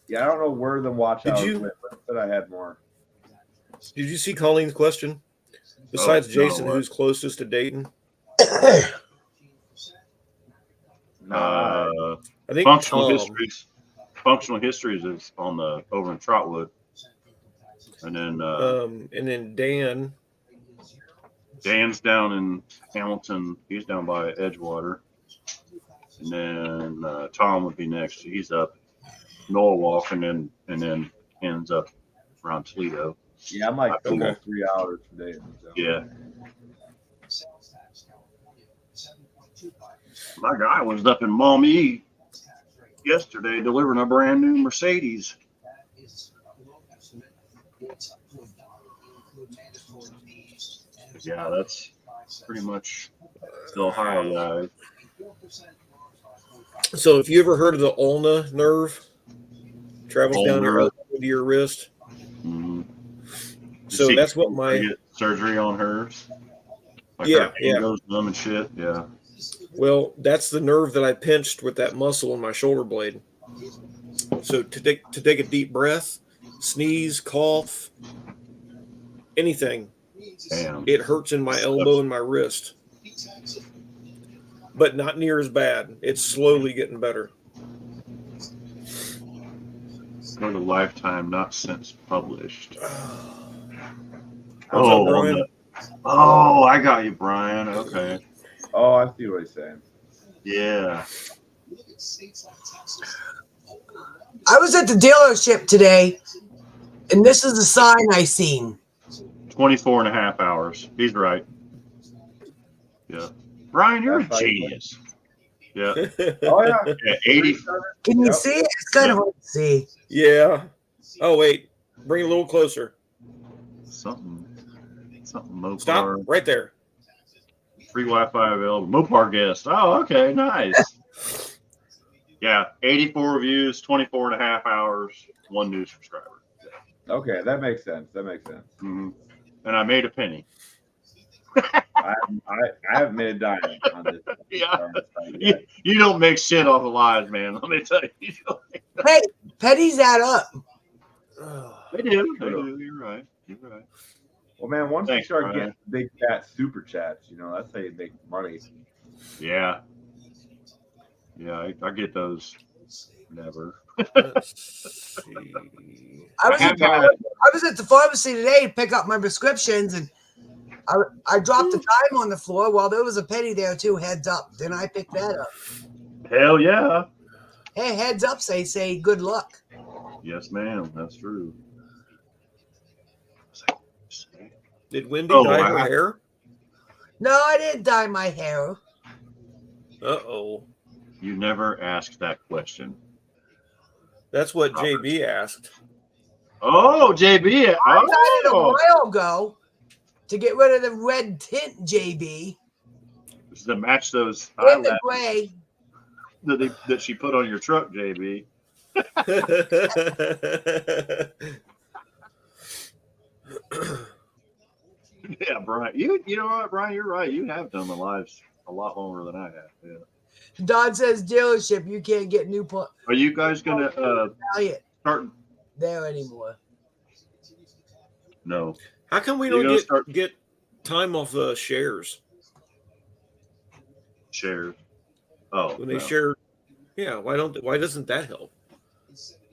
Yeah, I don't know where the watch Did hours you- went, but it said I had more. Did you see Colleen's question? Besides no, Jason, what? who's closest to Dayton? Nah, I think Functional Tom. histories. Functional histories is on the over in Trotwood, and then And then Dan. Dan's down in Hamilton. He's down by Edgewater. And then Tom would be next. He's up Norwalk and then ends up around Toledo. yeah, I'm like Okay. almost 3 hours today. So. Yeah. My guy was up in Maumee yesterday delivering a brand new Mercedes. Yeah, that's pretty much still high. So, if you ever heard of the ulnar nerve, travels down your Ulnar. elbow to your wrist. Mhm. So that's what my get surgery on hers. Like Yeah, her hand yeah. goes numb and shit. Yeah. Well, that's the nerve that I pinched with that muscle in my shoulder blade. So to take a deep breath, sneeze, cough, anything, Damn. it hurts in my elbow and my wrist. But not near as bad. It's slowly getting better. Go to Lifetime, not since published. What's up, Brian? I got you, Brian. Okay. Oh, I see what he's saying. Yeah. I was at the dealership today, and this is the sign I seen. 24 and a half hours. He's right. Yeah. Brian, you're That's a right. genius. Yeah. Oh yeah. Yeah, 80. Can you Yep. see it? It's kind of hard to see. Yeah. Oh, wait. Bring it a little closer. Something Mopar. Stop right there. Free Wi-Fi available. Mopar guest. Oh, okay. Nice. Yeah. 84 reviews, 24 and a half hours, 1 new subscriber. Okay, that makes sense. That makes sense. Mhm. And I made a penny. I haven't made a dime on this. Yeah. on this site yet. You don't make shit off the lies, man. Let me tell you. Hey, pennies add up. They do. They do. You're right. You're right. Well, man, once Thanks, you start Brian. getting big fat super chats, that's how you make money. Yeah. Yeah, I get those. Never. Let's see. I was at the pharmacy today to pick up my prescriptions, and I dropped a dime on the floor. While there was a penny there too. Heads up. Then I picked that up. Hell yeah. Hey, heads up. Say good luck. Yes, ma'am. That's true. Did Wendy Oh, dye her I- hair? No, I didn't dye my hair. Uh-oh. You never asked that question. Oh. That's what JB asked. Oh, JB. I dyed it a Oh, while ago to get rid of the red tint, JB. to match those And the eyelashes gray. that she put on your truck, JB. Yeah, Brian. You know what, Brian? You're right. You have done the lives a lot longer than I have. Yeah. Don says dealership, you can't get new Are you guys gonna Elliot start? there anymore. No. How come we You're don't gonna get time off the shares Shares. Oh, when they no. share? Yeah, why doesn't that help?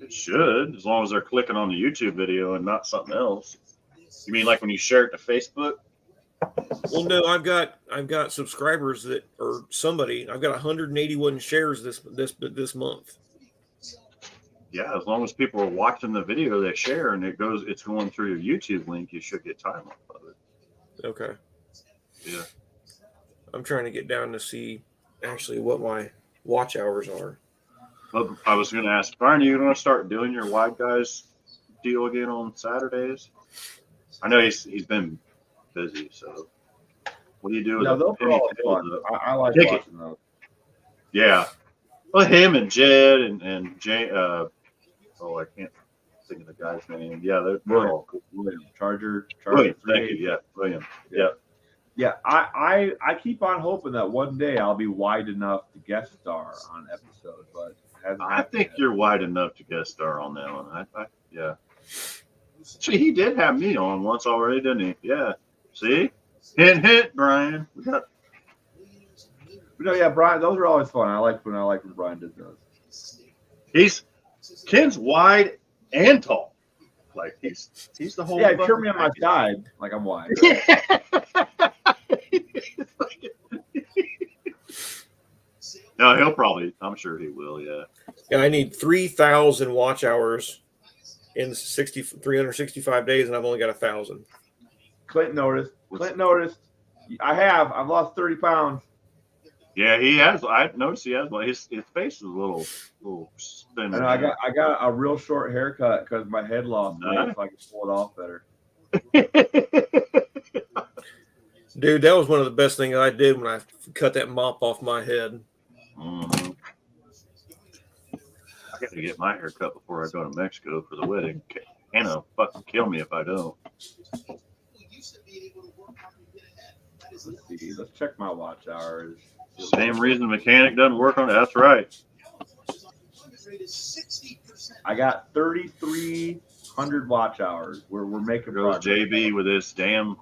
It should, as long as they're clicking on the YouTube video and not something else. You mean like when you share it to Facebook? Well, no, I've got subscribers that or somebody. I've got 181 shares this month. Yeah, as long as people are watching the video they share and it's going through your YouTube link, you should get time off of it. Okay. Yeah. I'm trying to get down to see actually what my watch hours are. But I was going to ask, Brian, are you going to start doing your wide guys deal again on Saturdays? I know he's been busy, so what do you do with No, the those are penny all tail, fun. the- I like Ticket. watching those. Yeah. Well, him and Jed and Jay. I can't think of the guy's name. Yeah, they're all cool. William Charger. William, Free. thank you. Yeah, William. Yeah, I keep on hoping that one day I'll be wide enough to guest star on episode, but it hasn't I happened think yet. you're wide enough to guest star on that one. Yeah. See, he did have me on once already, didn't he? Yeah. See? Hint, Brian. We got. But no, yeah, Brian, those are always fun. I like when Brian did those. Ken's wide and tall. Like he's the whole. Yeah, if you're me on my side, like I'm wide. No, he'll probably. I'm sure he will. Yeah. Yeah, I need 3,000 watch hours in 365 days, and I've only got 1,000. Clint noticed. I've lost 30 pounds. Yeah, he has. I noticed he has. Like his face is a little thin. And I got a real short haircut because my head lost weight, Nice. so I can pull it off better. Dude, that was one of the best things I did when I cut that mop off my head. Mhm. gotta get my hair cut before I go to Mexico for the wedding. Hannah fucking kill me if I don't. Let's see. Let's check my watch hours. Same reason the mechanic doesn't work on it. That's right. I got 3,300 watch hours. We're making Goes progress. JB with this damn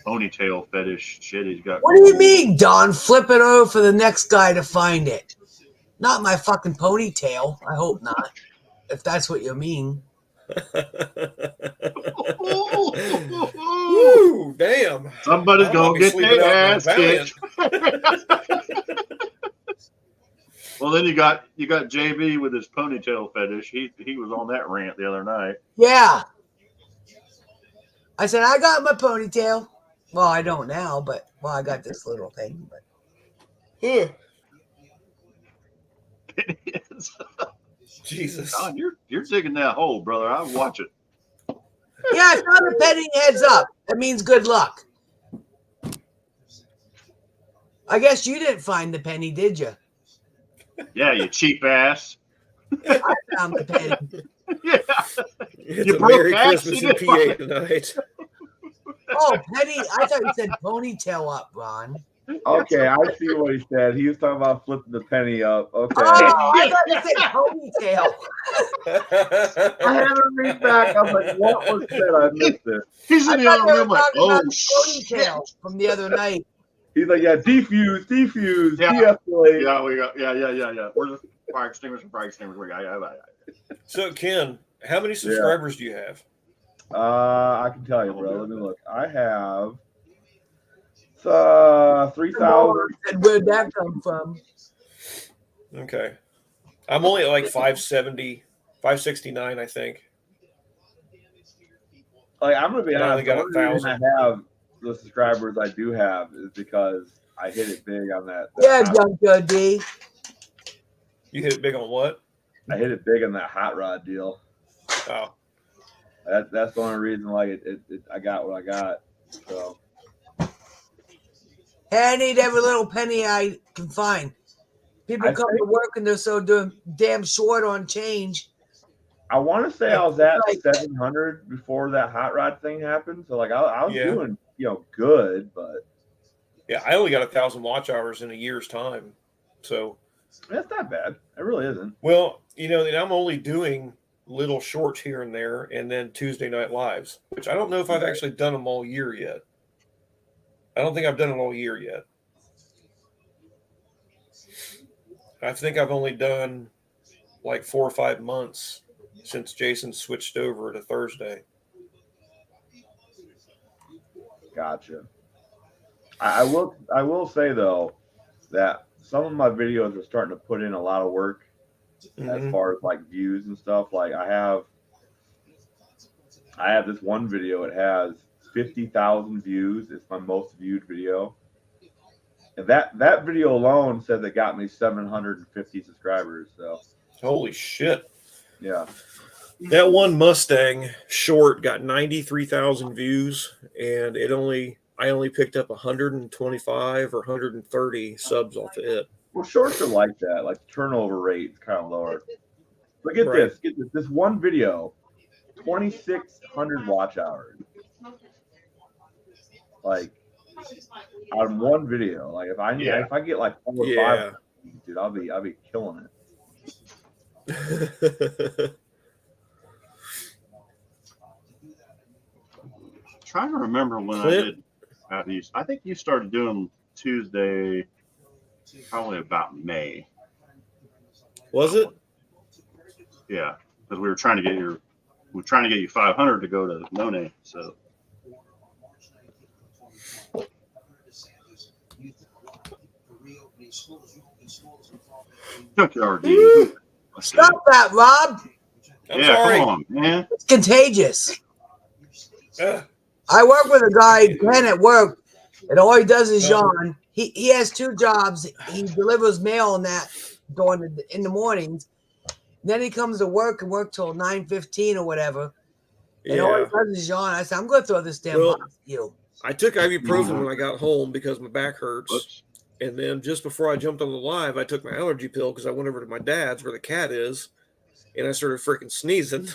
ponytail fetish shit he's got. What do you mean, Don? Flip it over for the next guy to find it. Not my fucking ponytail. I hope not. If that's what you mean. Woo, damn. Somebody's I might gonna be get sleeping their out in ass the kicked. Well, then you got JB with his ponytail fetish. He was on that rant the other night. Yeah. I said, I got my ponytail. Well, I don't now, but, well, I got this little thing. But Huh. Jesus. Don, you're digging that hole, brother. I watch it. yeah, it's not a petting heads up. That means good luck. I guess you didn't find the penny, did you? Yeah, you cheap ass. I found the penny. Yeah. It's You a broke Merry that? Christmas in PA tonight. Oh, penny. I thought you said ponytail up, Ron. Okay, I see what he said. He was talking about flipping the penny up. Okay. Oh, I thought you said ponytail. I had to read back. I was like, what was said? I missed it. He's I in the thought they other were room like, talking oh about the shit. ponytail from the other night. He's like, yeah, defuse, Yeah. de-escalate. Yeah, we got yeah. Where's the fire extinguisher? We got yeah. So, Ken, how many subscribers do you have? I can tell you, bro. Let me look. I have 3,000. And where'd that come from? Okay. I'm only at like 570, 569, I think. Like, I'm gonna be And I honest. only got The only reason 1,000. I have the subscribers I do have is because I hit it big on that. Yeah, hot- Young Joe D. You hit it big on what? I hit it big on that hot rod deal. Oh, That's the only reason. Like, I got what I got. So Hey, I need every little penny I can find. People I come think- to work and they're so damn short on change. I want to say I was at Like- 700 before that hot rod thing happened. So like, I was Yeah. doing good, but yeah. I only got 1,000 watch hours in a year's time. So, that's not bad. It really isn't. well, and I'm only doing little shorts here and there, and then Tuesday night lives, which I don't know if I've actually done them all year yet. I don't think I've done it all year yet. I think I've only done like 4 or 5 months since Jason switched over to Thursday. Gotcha. I will say though that some of my videos are starting to put in a lot of work as Mhm. far as like views and stuff. Like I have this one video. It has 50,000 views. It's my most viewed video. And that video alone said that got me 750 subscribers. So Holy shit. yeah. That one Mustang short got 93,000 views, and I only picked up 125 or 130 subs off of it. Well, shorts are like that. Like the turnover rate is kind of lower. But get Right. this. This one video, 2,600 watch hours. Like on one video. Like if I get like 4 or 5, Yeah. dude, I'll be killing it. Trying to remember when Clint? I did have these. I think you started doing Tuesday, probably about May. Was it? Yeah, because we were trying to get you 500 to go to None. So junkyard D. Stop that, Rob. I'm Yeah, sorry. come on, man. It's contagious. Ugh. I work with a guy, Ken, at work, and all he does is yawn. He has 2 jobs. He delivers mail and that in the mornings. Then he comes to work and work till 9:15 or whatever. And all he Yeah. does is yawn. I said, I'm going to throw this damn Well- box at you. I took ibuprofen when I got home because my back hurts. Whoops. And then just before I jumped on the live, I took my allergy pill because I went over to my dad's where the cat is. and I started freaking sneezing.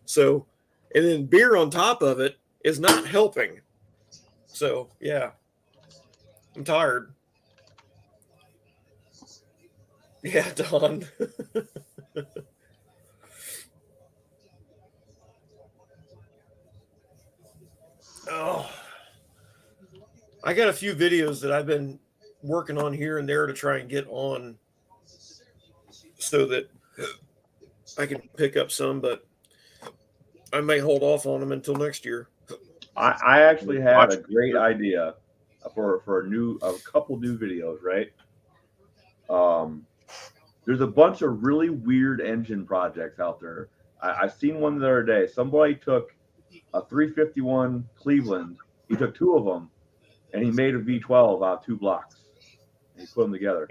So, and then beer on top of it is not helping. So, yeah, I'm tired. Yeah, Don. Oh, I got a few videos that I've been working on here and there to try and get on so that I can pick up some, but I may hold off on them until next year. I actually had a great idea for a couple new videos, right? There's a bunch of really weird engine projects out there. I seen one the other day. Somebody took a 351 Cleveland. He took two of them, and he made a V12 out of 2 blocks. And he put them together.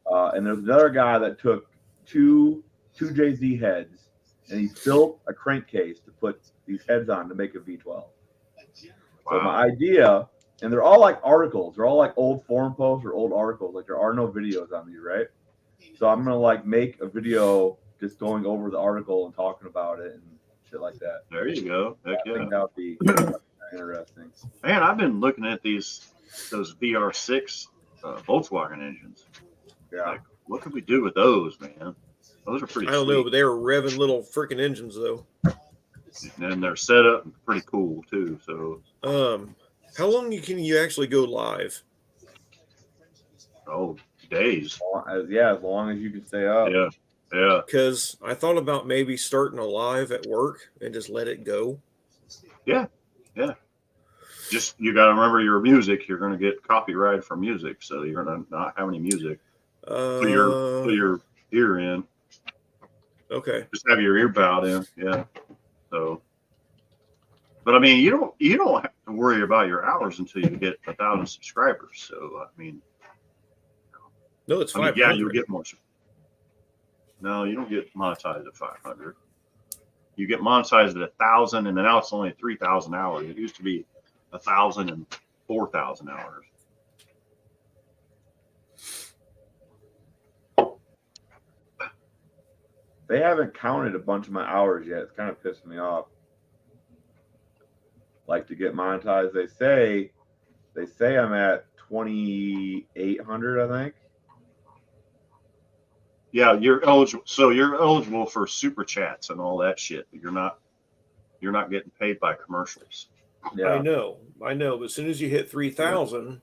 And there's another guy that took two JZ heads, and he built a crankcase to put these heads on to make a V12. So my idea, and they're all like articles. They're all like old forum posts or old articles. Like there are no videos on these, right? So I'm gonna like make a video just going over the article and talking about it and shit like that. There you go. Heck I think yeah. that would be interesting. Man, I've been looking at those VR6 Volkswagen engines. Yeah. Like, what could we do with those, man? Those are pretty I don't know, but they were revving little freaking engines, though. And they're set up pretty cool, too. So, How long can you actually go live? days. As long as you can stay up. Yeah. Yeah. Because I thought about maybe starting a live at work and just let it go. Just, you got to remember your music. You're going to get copyrighted for music. So you're going to not have any music. Put your ear in. Okay. Just have your earbud in. Yeah. So, but I mean, you don't have to worry about your hours until you get 1,000 subscribers. So, I mean, No, it's I mean, 500. yeah, you'll get more. No, you don't get monetized at 500. You get monetized at 1,000, and then now it's only 3,000 hours. It used to be 1,000 and 4,000 hours. They haven't counted a bunch of my hours yet. It's kind of pissing me off. Like to get monetized, they say I'm at 2,800, I think. Yeah, you're eligible. So you're eligible for super chats and all that shit. But you're not getting paid by commercials. Yeah. I know. But as soon as you hit 3,000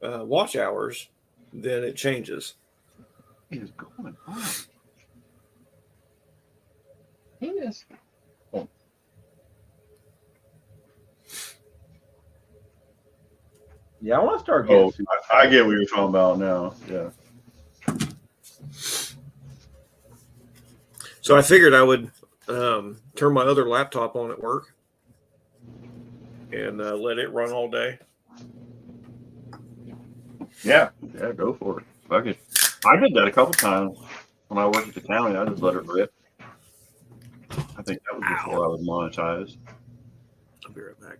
watch hours, then it changes. What is going on? What is? Oh. Yeah, I want to start getting. I get what you're talking about now. Yeah. So I figured I would turn my other laptop on at work and let it run all day. Yeah, go for it. Fuck it. I did that a couple times when I worked at the county. I just let it rip. I think that was before I was monetized. I'll be right back.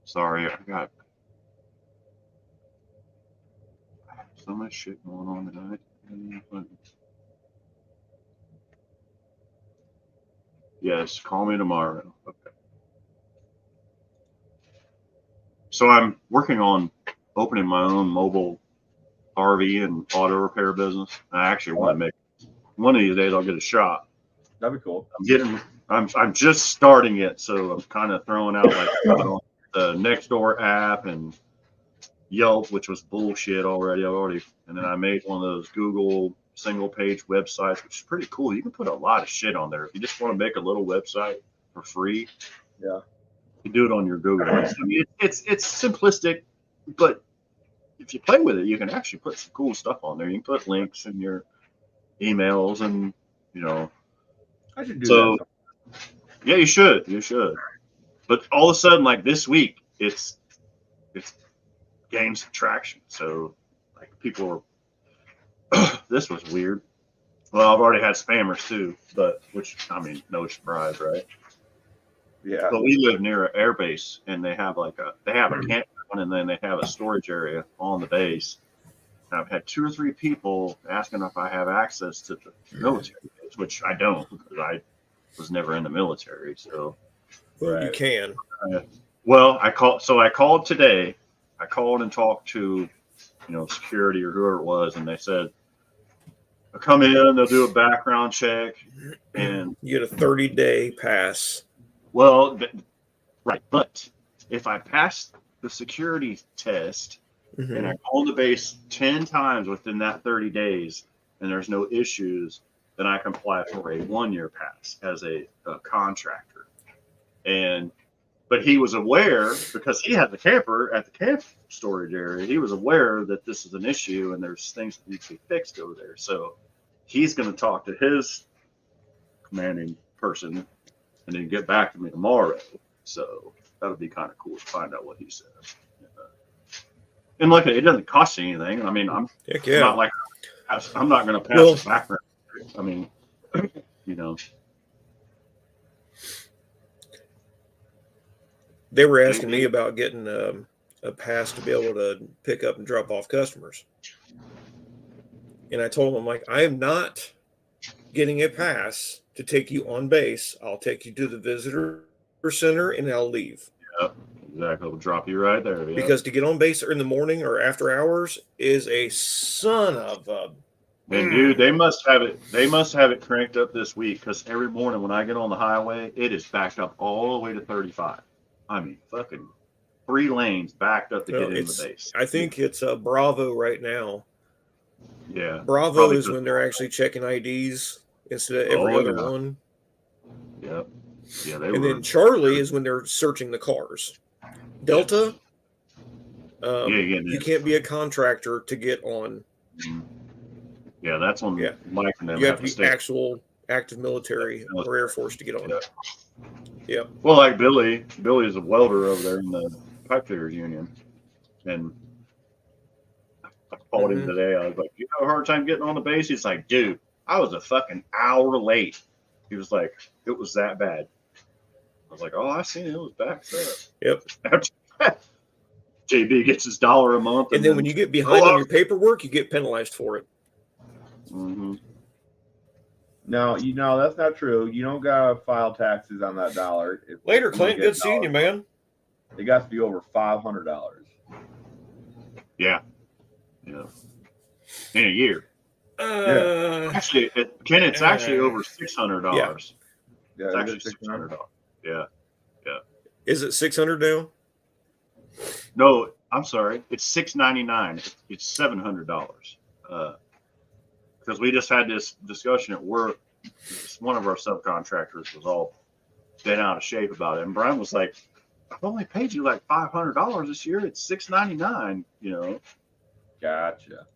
Sorry, I got so much shit going on tonight. Yes, call me tomorrow. Okay. So I'm working on opening my own mobile RV and auto repair business. I actually want to make one of these days. I'll get a shop. That'd be cool. I'm just starting it, so I'm kind of throwing out like the Nextdoor app and Yelp, which was bullshit already. And then I made one of those Google single page websites, which is pretty cool. You can put a lot of shit on there. If you just want to make a little website for free, Yeah. you do it on your Google. I mean, it's simplistic, but if you play with it, you can actually put some cool stuff on there. You can put links in your emails and, I should do So- that. yeah, you should. But all of a sudden, like this week, it's gained some traction. So like people are, this was weird. Well, I've already had spammers too, but I mean, no surprise, right? Yeah. But we live near an air base, and they have a camp. and then they have a storage area on the base. And I've had 2 or 3 people asking if I have access to the military base, which I don't because I was never in the military. So, Well, you can. well, I called today. I called and talked to, security or whoever it was, and they said, I'll come in, they'll do a background check, and You get a 30-day pass. well, right. But if I pass the security test Mhm. and I go on the base 10 times within that 30 days and there's no issues, then I can apply for a 1-year pass as a contractor. But he was aware because he had the camper at the camp storage area. He was aware that this is an issue and there's things that need to be fixed over there. So he's going to talk to his commanding person and then get back to me tomorrow. So that'll be kind of cool to find out what he says. And like it doesn't cost you anything. I mean, I'm Heck yeah. not like I'm not going to pass Well- the background. I mean, They were asking me about getting a pass to be able to pick up and drop off customers. And I told them, like, I am not getting a pass to take you on base. I'll take you to the visitor center and I'll leave. exactly. It'll drop you right there. Yeah. Because to get on base in the morning or after hours is a son of a. And dude, they must have it. They must have it cranked up this week because every morning when I get on the highway, it is backed up all the way to 35. I mean, fucking 3 lanes backed up to Well, get in the base. I think it's Bravo right now. Yeah. Bravo Probably is just- when they're actually checking IDs instead of every Oh, other yeah. one. Yep. Yeah. They And were. then Charlie is when they're searching the cars. Delta, yeah, you can't be a contractor to get on. Yeah, that's when Yeah. Mike and them You have have to be stay. actual active military or Air Force to get on. Yeah. Yeah. Well, like Billy is a welder over there in the pipe fitters union, and I called him Mhm. today. I was like, "You have a hard time getting on the base?" He's like, "Dude, I was a fucking hour late." He was like, "It was that bad." I was like, "Oh, I seen it. It was backed up." Yep. After that, JB gets his $1 a month, And then when you get behind on your paperwork, you get penalized for it. Mhm. No, that's not true. You don't gotta file taxes on that dollar. Later, Clint. Good seeing you, man. It got to be over $500. Yeah, in a year. Actually, it's actually over $600. Yeah, It's it actually is $600. $600. Yeah. Is it 600 now? No, I'm sorry. It's $699. It's $700. Because we just had this discussion at work. One of our subcontractors was all bent out of shape about it, and Brian was like, "I've only paid you like $500 this year. It's $699." Gotcha.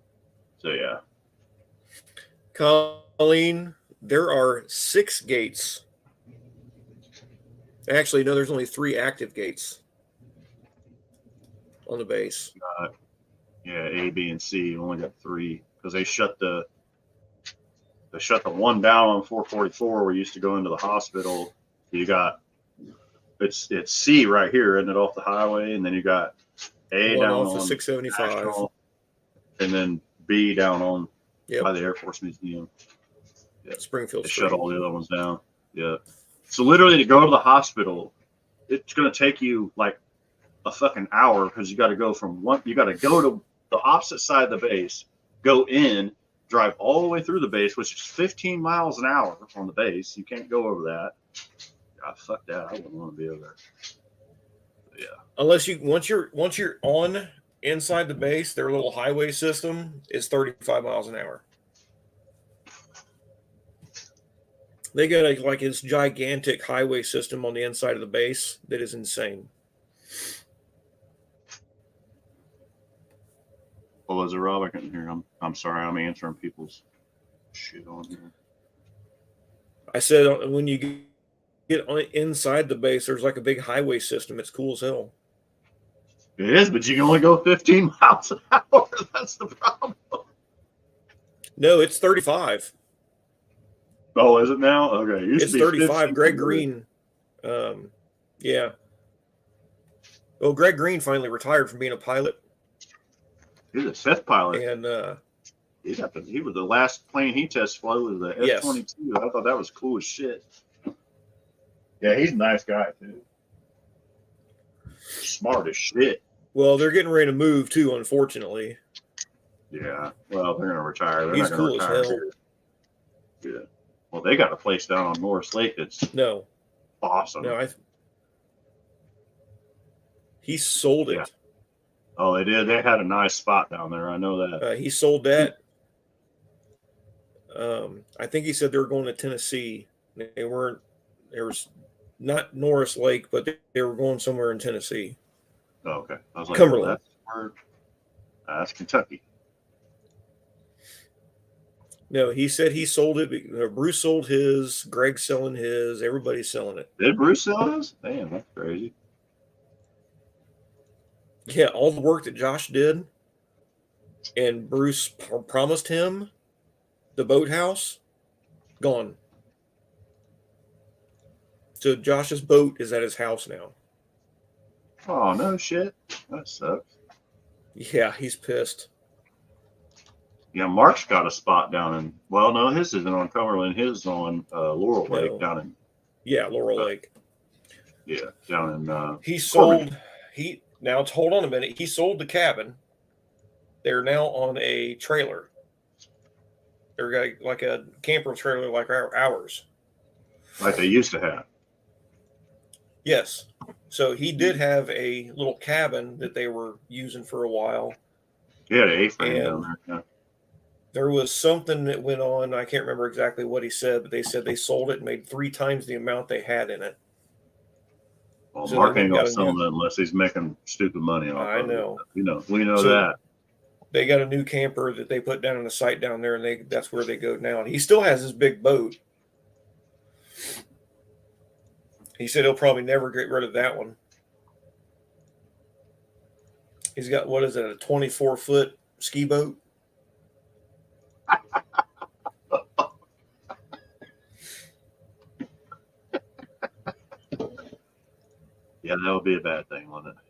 So yeah. Colleen, there are 6 gates. Actually, no, there's only 3 active gates on the base. Yeah, A, B, and C. You only got 3 because they shut the one down on 444 where you used to go into the hospital. You got it's C right here, isn't it, off the highway, and then you got A One down off of on 675. National, and then B down on Yep. by the Air Force Museum. Springfield They Street. shut all the other ones down. Yeah. So literally to go to the hospital, it's going to take you like a fucking hour because you got to go you got to go to the opposite side of the base, go in, drive all the way through the base, which is 15 miles an hour on the base. You can't go over that. God, fuck that. I wouldn't want to be over there. Yeah. Unless once you're on inside the base, their little highway system is 35 miles an hour. They got like this gigantic highway system on the inside of the base that is insane. What was it, Rob? I couldn't hear him. I'm sorry. I'm answering people's shit on here. I said when you get inside the base, there's like a big highway system. It's cool as hell. It is, but you can only go 15 miles an hour. That's the problem. No, it's 35. Oh, is it now? Okay. It used It's to be 35. 15. Greg Green. Yeah. Well, Greg Green finally retired from being a pilot, He's a fifth pilot. and He was the last plane he test flew was the Yes. F-22. I thought that was cool as shit. Yeah, he's a nice guy too. Smart as shit. well, they're getting ready to move too. Unfortunately, Yeah. Well, they're gonna retire. They're He's not gonna cool as retire hell. here. Yeah. Well, they got a place down on Norris Lake that's no, awesome. no, he sold it. Yeah. Oh, they did. They had a nice spot down there. I know that. He sold that. I think he said they were going to Tennessee. They weren't. There was not Norris Lake, but they were going somewhere in Tennessee. Oh, okay. I was like, Cumberland. That's Kentucky. No, he said he sold it. Bruce sold his. Greg's selling his. Everybody's selling it. Did Bruce sell his? Damn, that's crazy. Yeah, all the work that Josh did, and Bruce promised him the boathouse, gone. So Josh's boat is at his house now. Oh, no shit. That sucks. Yeah, he's pissed. Yeah, Mark's got a spot down in, well, no, his isn't on Cumberland. His is on Laurel Lake No. down in, Yeah, Laurel Lake. yeah, down in, He sold. Now hold on a minute. He sold the cabin. They're now on a trailer. They're got like a camper trailer like ours. like they used to have. Yes. So he did have a little cabin that they were using for a while. Yeah, the A-frame And- down there. Yeah. There was something that went on. I can't remember exactly what he said, but they said they sold it and made 3 times the amount they had in it. Well, So Mark they ain't got gonna a sell new- it unless he's making stupid money off I of know. it. We know So- that. They got a new camper that they put down on the site down there, and that's where they go now. And he still has his big boat. He said he'll probably never get rid of that one. He's got, what is it, a 24-foot ski boat? Yeah, that would be a bad thing, wouldn't it?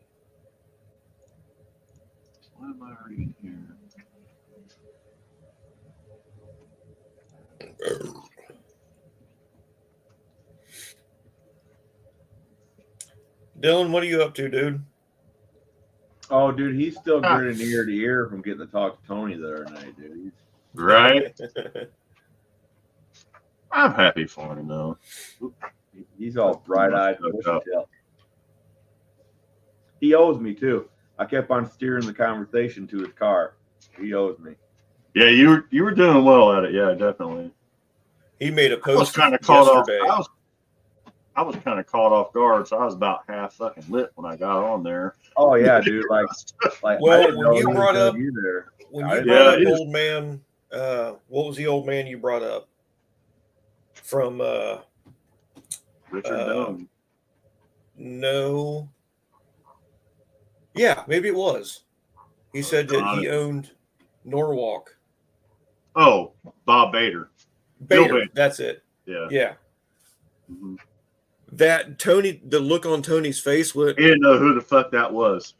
What am I reading here? Dylan, what are you up to, dude? Oh, dude, he's still grinning ear to ear from getting to talk to Tony the other night, dude. Right? I'm happy for him, though. He's all bright-eyed. He owes me, too. I kept on steering the conversation to his car. He owes me. Yeah, you were doing well at it. Yeah, definitely. He made a I was post kind of caught off. yesterday. I was kind of caught off guard, so I was about half fucking lit when I got on there. Oh, yeah, dude. Like Well, I didn't when know you he was brought gonna up- be there. When I- you brought up it is- old man, what was the old man you brought up? From Richard Uh, Dunn. no. Yeah, maybe it was. He said that he owned Norwalk. Oh, Bob Bader. Bill Bader, Bader. that's it. Yeah. Yeah. Mhm. That Tony, the look on Tony's face went, He didn't know who the fuck that was.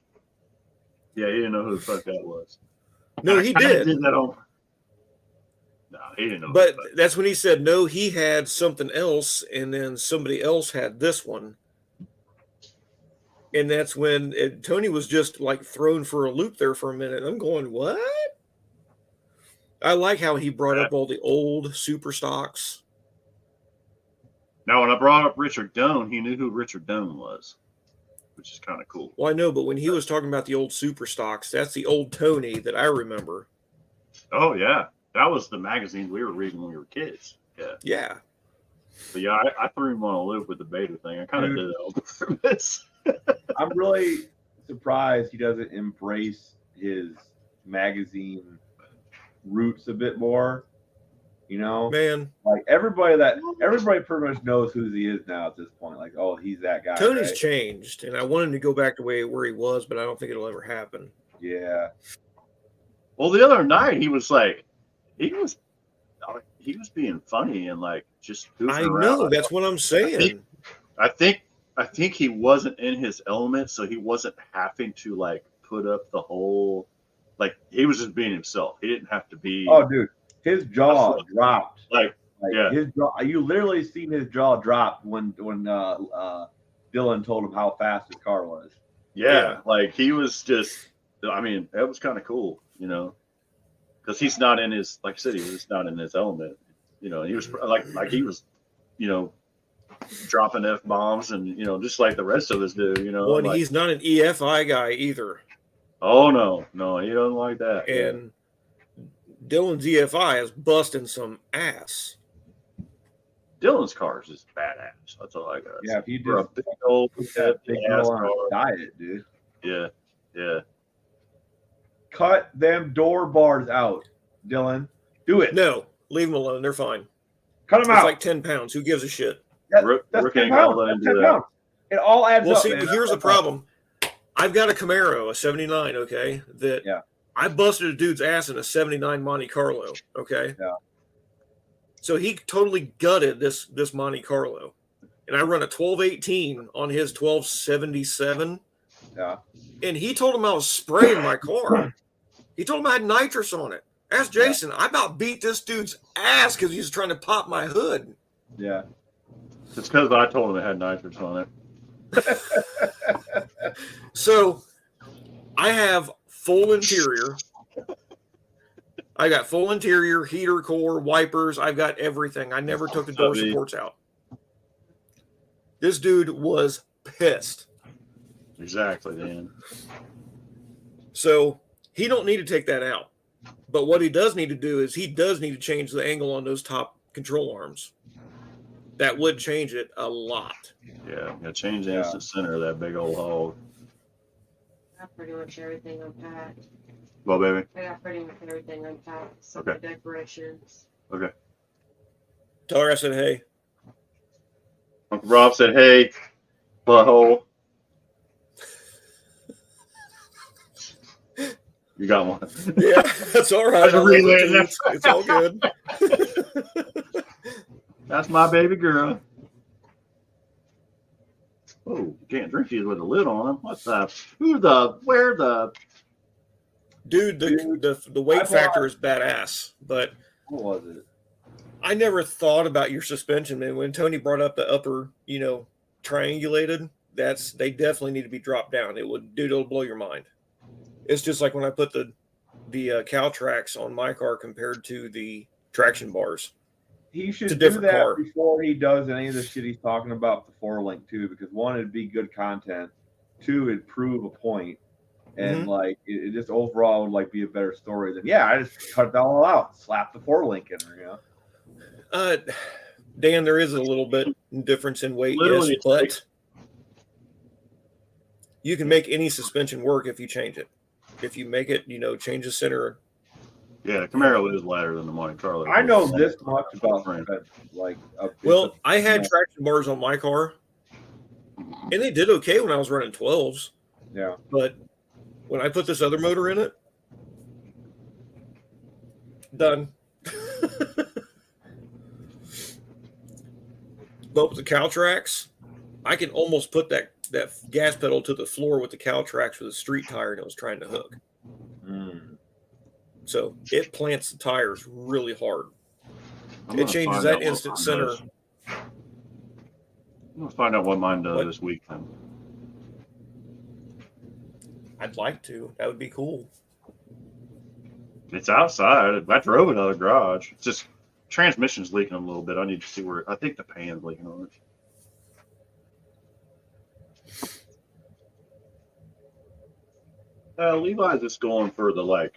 Yeah, he didn't know who the fuck that was. no, he I kinda did. that on. No, he didn't know. But who the fuck- that's when he said, no, he had something else, and then somebody else had this one. And that's when Tony was just like thrown for a loop there for a minute. I'm going, what? I like how he brought up all the old super stocks. Now, when I brought up Richard Dunn, he knew who Richard Dunn was, which is kind of cool. Well, I know, but when he was talking about the old super stocks, that's the old Tony that I remember. Oh yeah, that was the magazines we were reading when we were kids. Yeah, Yeah. but yeah, I threw him on a loop with the Bader thing. I kind of Dude. did that on purpose. I'm really surprised he doesn't embrace his magazine roots a bit more. You know, Man, like everybody pretty much knows who he is now at this point. Like, oh, he's that guy. Tony's right? changed, and I want him to go back to where he was, but I don't think it'll ever happen. Yeah. Well, the other night he was like, he was being funny and like just goofing I around. know. That's what I'm saying. I think I think he wasn't in his element, so he wasn't having to like put up the whole. Like he was just being himself. He didn't have to be. Oh, dude, his jaw dropped. Like yeah. His jaw. You literally seen his jaw drop when Dylan told him how fast his car was. Yeah, like he was just. I mean, that was kind of cool, you know, because he's not in his. Like I said, he was not in his element. You know, he was like he was, you know, dropping F-bombs and you know, just like the rest of us do. You know, Well, and like, he's not an EFI guy either. oh no, he doesn't like that. And Dylan's EFI is busting some ass. Dylan's car is just badass. That's all I got. Yeah, if you For a just big old that big ass girl on car. a diet, dude. Yeah. Cut them door bars out, Dylan. Do it. No, leave them alone. They're fine. Cut them It's out. like 10 pounds. Who gives a shit? Rook That's ain't 10 gonna pounds. let him That's do 10 that. pounds. It all adds Well, up. see, man. here's the problem. I've got a Camaro, a 79, okay, that Yeah. I busted a dude's ass in a 79 Monte Carlo, okay? Yeah. So he totally gutted this Monte Carlo. And I run a 1218 on his 1277. Yeah. And he told him I was spraying my car. He told him I had nitrous on it. Ask Jason. I about beat this dude's ass because he was trying to pop my hood. Yeah. It's because I told him it had nitrous on it. So I have full interior. I got full interior, heater core, wipers. I've got everything. I never took the door supports out. This dude was pissed. Exactly, Dan. So he don't need to take that out. But what he does need to do is he does need to change the angle on those top control arms. That would change it a lot. Yeah, change the instant center of that big old hog. I got pretty much everything unpacked. Well, baby. I got pretty much everything unpacked. Some Okay. of the decorations. Okay. Tell her I said, hey. Uncle Rob said, "Hey, butthole." You got one. Yeah, that's all right. That's a I love it relay. too. It's all good. That's my baby girl. Oh, you can't drink these with a lid on them. What the? Where the? Dude, the weight factor is badass, but What was it? I never thought about your suspension, man. When Tony brought up the upper, triangulated, they definitely need to be dropped down. It'll blow your mind. It's just like when I put the Caltrax on my car compared to the traction bars. He should It's a do different that car. before he does any of the shit he's talking about with the 4Link too, because one, it'd be good content. Two, it'd prove a point. And like it just overall would like be a better story than I just cut it all out, slap the 4Link in there, Dan, there is a little bit difference in weight, Literally, yes, but you can make any suspension work if you change it. If you make it, change the center. Yeah, the Camaro is lighter than the Monte Carlo. I know this much about that, Well, I had traction bars on my car, and they did okay when I was running 12s. Yeah. But when I put this other motor in it, done. But with the Caltrax, I can almost put that gas pedal to the floor with the Caltrax with a street tire that I was trying to hook. So it plants the tires really hard. It changes that instant center. I'm gonna find out what mine does this weekend. I'd like to. That would be cool. It's outside. I drove it out of the garage. It's just transmission's leaking a little bit. I need to see where. I think the pan's leaking on it. Levi's just going for the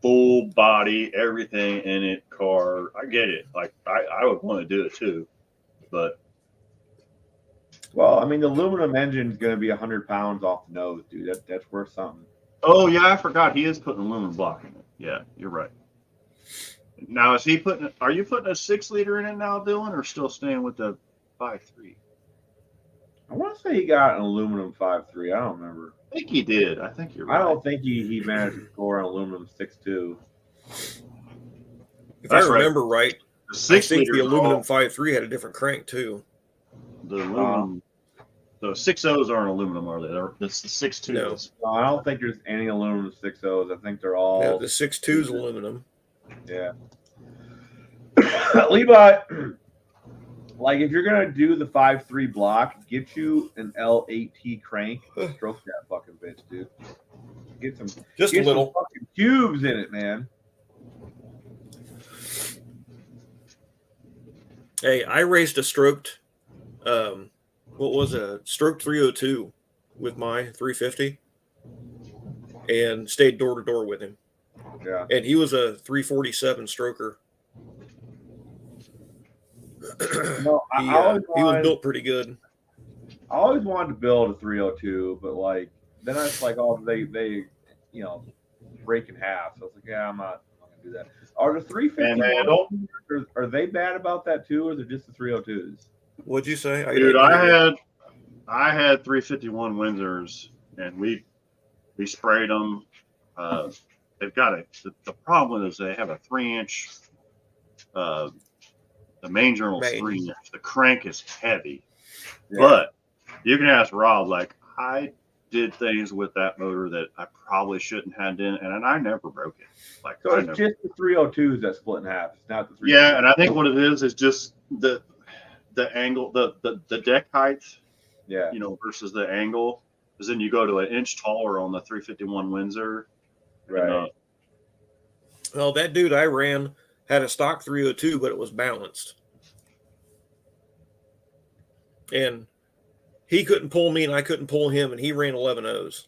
full body, everything in it car. I get it. I would want to do it too, but well, I mean, the aluminum engine is going to be 100 pounds off the nose, dude. That's worth something. oh yeah, I forgot he is putting aluminum block in it. Yeah, you're right. Now are you putting a 6-liter in it now, Dylan, or still staying with the 5.3? I want to say he got an aluminum 5.3. I don't remember. I think he did. I think you're right. I don't think he managed to score an aluminum 6.2. If That's I remember right, The I think 6-liter the aluminum 5.3 had a different crank too. The aluminum So 6.0s aren't aluminum, are they? It's the 6.2s. No, I don't think there's any aluminum 6.0s. I think they're all Yeah, the 6.2 is aluminum. Yeah. Levi, like if you're gonna do the 5.3 block, get you an L8T crank. Stroke that fucking bitch, dude. Get some Just get a little. some fucking cubes in it, man. Hey, I raced a stroked, what was it? A stroked 302 with my 350, and stayed door to door with him. Yeah. And he was a 347 stroker. No, He, I always he was wanted, built pretty good. I always wanted to build a 302, but like then I was like, oh, they you know break in half. So I was like, yeah, I'm not gonna do that. Are the 351 are they bad about that too, or is it just the 302s? What'd you say? Dude, I had 351 Windsors, and we sprayed them. They've got the problem is they have a 3-inch. The main journal's Main. 3-inch. The crank is heavy, Yeah. but you can ask Rob. Like I did things with that motor that I probably shouldn't have done, and I never broke it. Like So it's just the 302s that split in half. It's not the 3. Yeah, and I think what it is just the angle, the deck height, Yeah. you know, versus the angle. Because then you go to an inch taller on the 351 Windsor. Right. And, Well, that dude I ran had a stock 302, but it was balanced. And he couldn't pull me, and I couldn't pull him, and he ran 11.0s.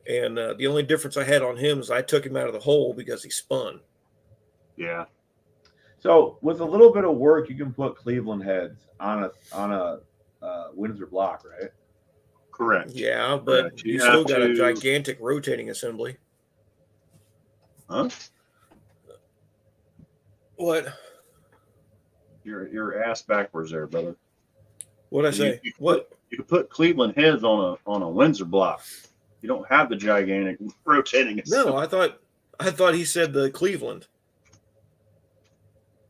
And the only difference I had on him is I took him out of the hole because he spun. yeah. So with a little bit of work, you can put Cleveland heads on a Windsor block, right? Correct. Yeah, but Correct. you You still have got a to- gigantic rotating assembly. Huh? What? Your ass backwards there, brother. What'd I say? You What? You could put Cleveland heads on a Windsor block. You don't have the gigantic rotating. No, I thought he said the Cleveland.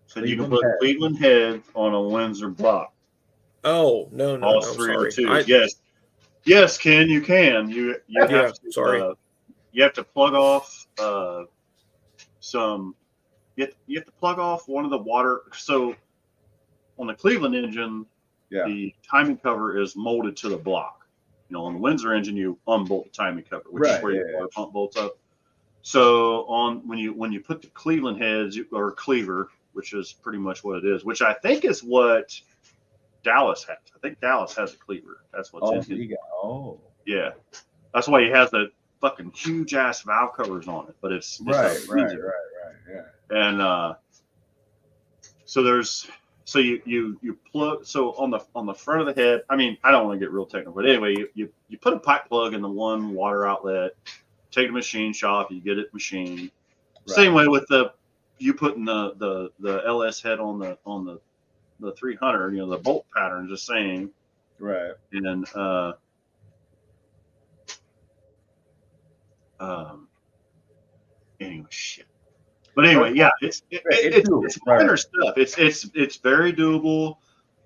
So you can Cleveland put head. Cleveland head on a Windsor block. Oh, no, All I'm 302. sorry. Yes, Ken, you can. You Yeah, have to. sorry. You have to plug off some. You have to plug off one of the water. So on the Cleveland engine, Yeah. the timing cover is molded to the block. You know, on the Windsor engine, you unbolt the timing cover, which Right, is where yeah, your water pump bolts up. So when you put the Cleveland heads or cleaver, which is pretty much what it is, which I think is what Dallas has. I think Dallas has a cleaver. That's what's Oh, in so his. you got, oh. Yeah, that's why he has the fucking huge ass valve covers on it. But it's Right. Yeah. And so you plug on the front of the head. I mean, I don't want to get real technical, but anyway, you put a pipe plug in the one water outlet. Take a machine shop, you get it machined. Right. Same way with you putting the LS head on the 300. You know, the bolt pattern is the same. Right. And anyway, shit. But anyway, yeah, it's doable. minor Right. stuff. It's very doable.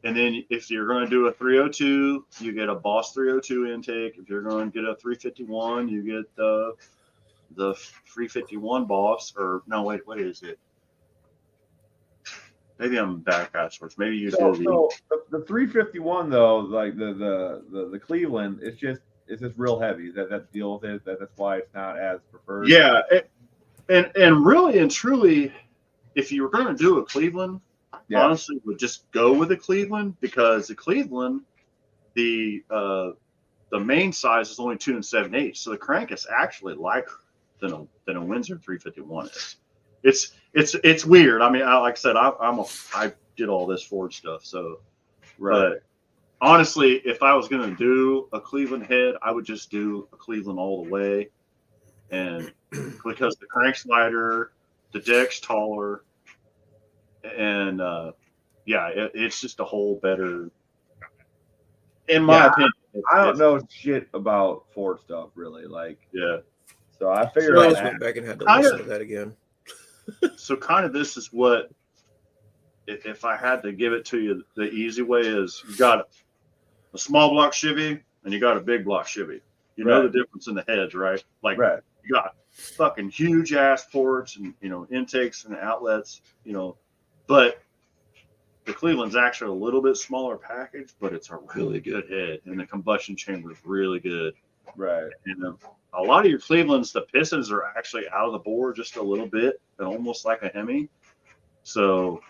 And then if you're going to do a 302, you get a Boss 302 intake. If you're going to get a 351, you get the 351 Boss. Or no, wait, what is it? Maybe I'm backwards. Maybe you So do the 351 though, like the Cleveland, it's just real heavy. That deal with it. That's why it's not as preferred. Yeah, and really and truly, if you were going to do a Cleveland, Yeah. honestly, would just go with a Cleveland, because the Cleveland, the main size is only 2 7/8, so the crank is actually lighter than a Windsor 351 is. It's weird. I mean, like I said, I did all this Ford stuff, so Right. But honestly, if I was going to do a Cleveland head, I would just do a Cleveland all the way, and because the crank's lighter, the deck's taller, and yeah, it's just a whole better. In my Yeah, opinion, I don't know shit about Ford stuff really. Like, Yeah. so I figured I out just that. went back and had to Kinda- listen to that again. So kind of this is what, if I had to give it to you, the easy way is you got a small block Chevy and you got a big block Chevy. You know the difference in the heads, right? Like you got fucking huge ass ports and intakes and outlets, but the Cleveland's actually a little bit smaller package, but it's a really good head, and the combustion chamber is really good. Right. And a lot of your Clevelands, the pistons are actually out of the bore just a little bit, almost like a Hemi. So,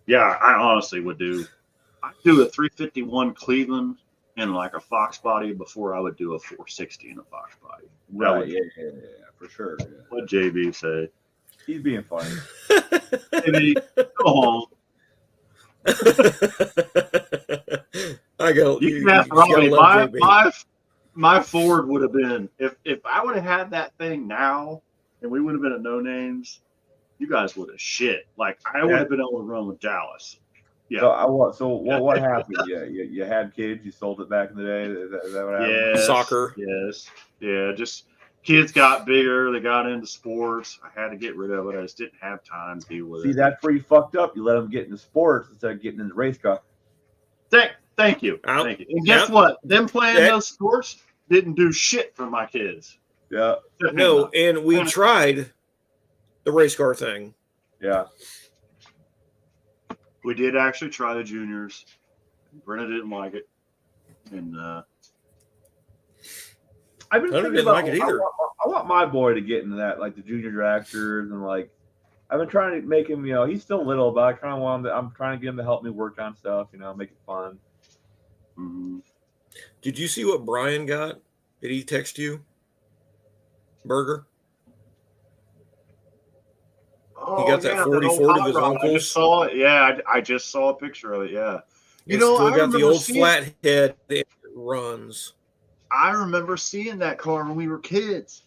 yeah, I honestly would I'd do a 351 Cleveland in like a Fox body before I would do a 460 in a Fox body. Right. Yeah, for sure. Yeah. What JB say? He's being funny. JB, go home. I go. You can ask Robbie. My Ford would have been if I would have had that thing now, and we would have been at No Names. You guys would have shit. Like I would have been able to run with Dallas. Yeah. What happened? You had kids. You sold it back in the day. Is that what happened? Yes, Soccer. Yes. Yeah. Just kids got bigger. They got into sports. I had to get rid of it. I just didn't have time to deal with it. See, that's where you fucked up. You let them get into sports instead of getting into race car. Thank you. Thank you. And guess what? Them playing those sports didn't do shit for my kids. Yeah. No, and we tried the race car thing. Yeah. We did actually try the juniors. Brenna didn't like it. And I've been thinking about like it either. I want my boy to get into that, like the junior dragsters, and like I've been trying to make him, he's still little, but I kind of want him I'm trying to get him to help me work on stuff, make it fun. mm-hmm. Did you see what Brian got? Did he text you? Burger? He got that 40 Ford of his uncle's. I just saw it. Yeah, I just saw a picture of it. Yeah. Still got the old flathead that runs. I remember seeing that car when we were kids.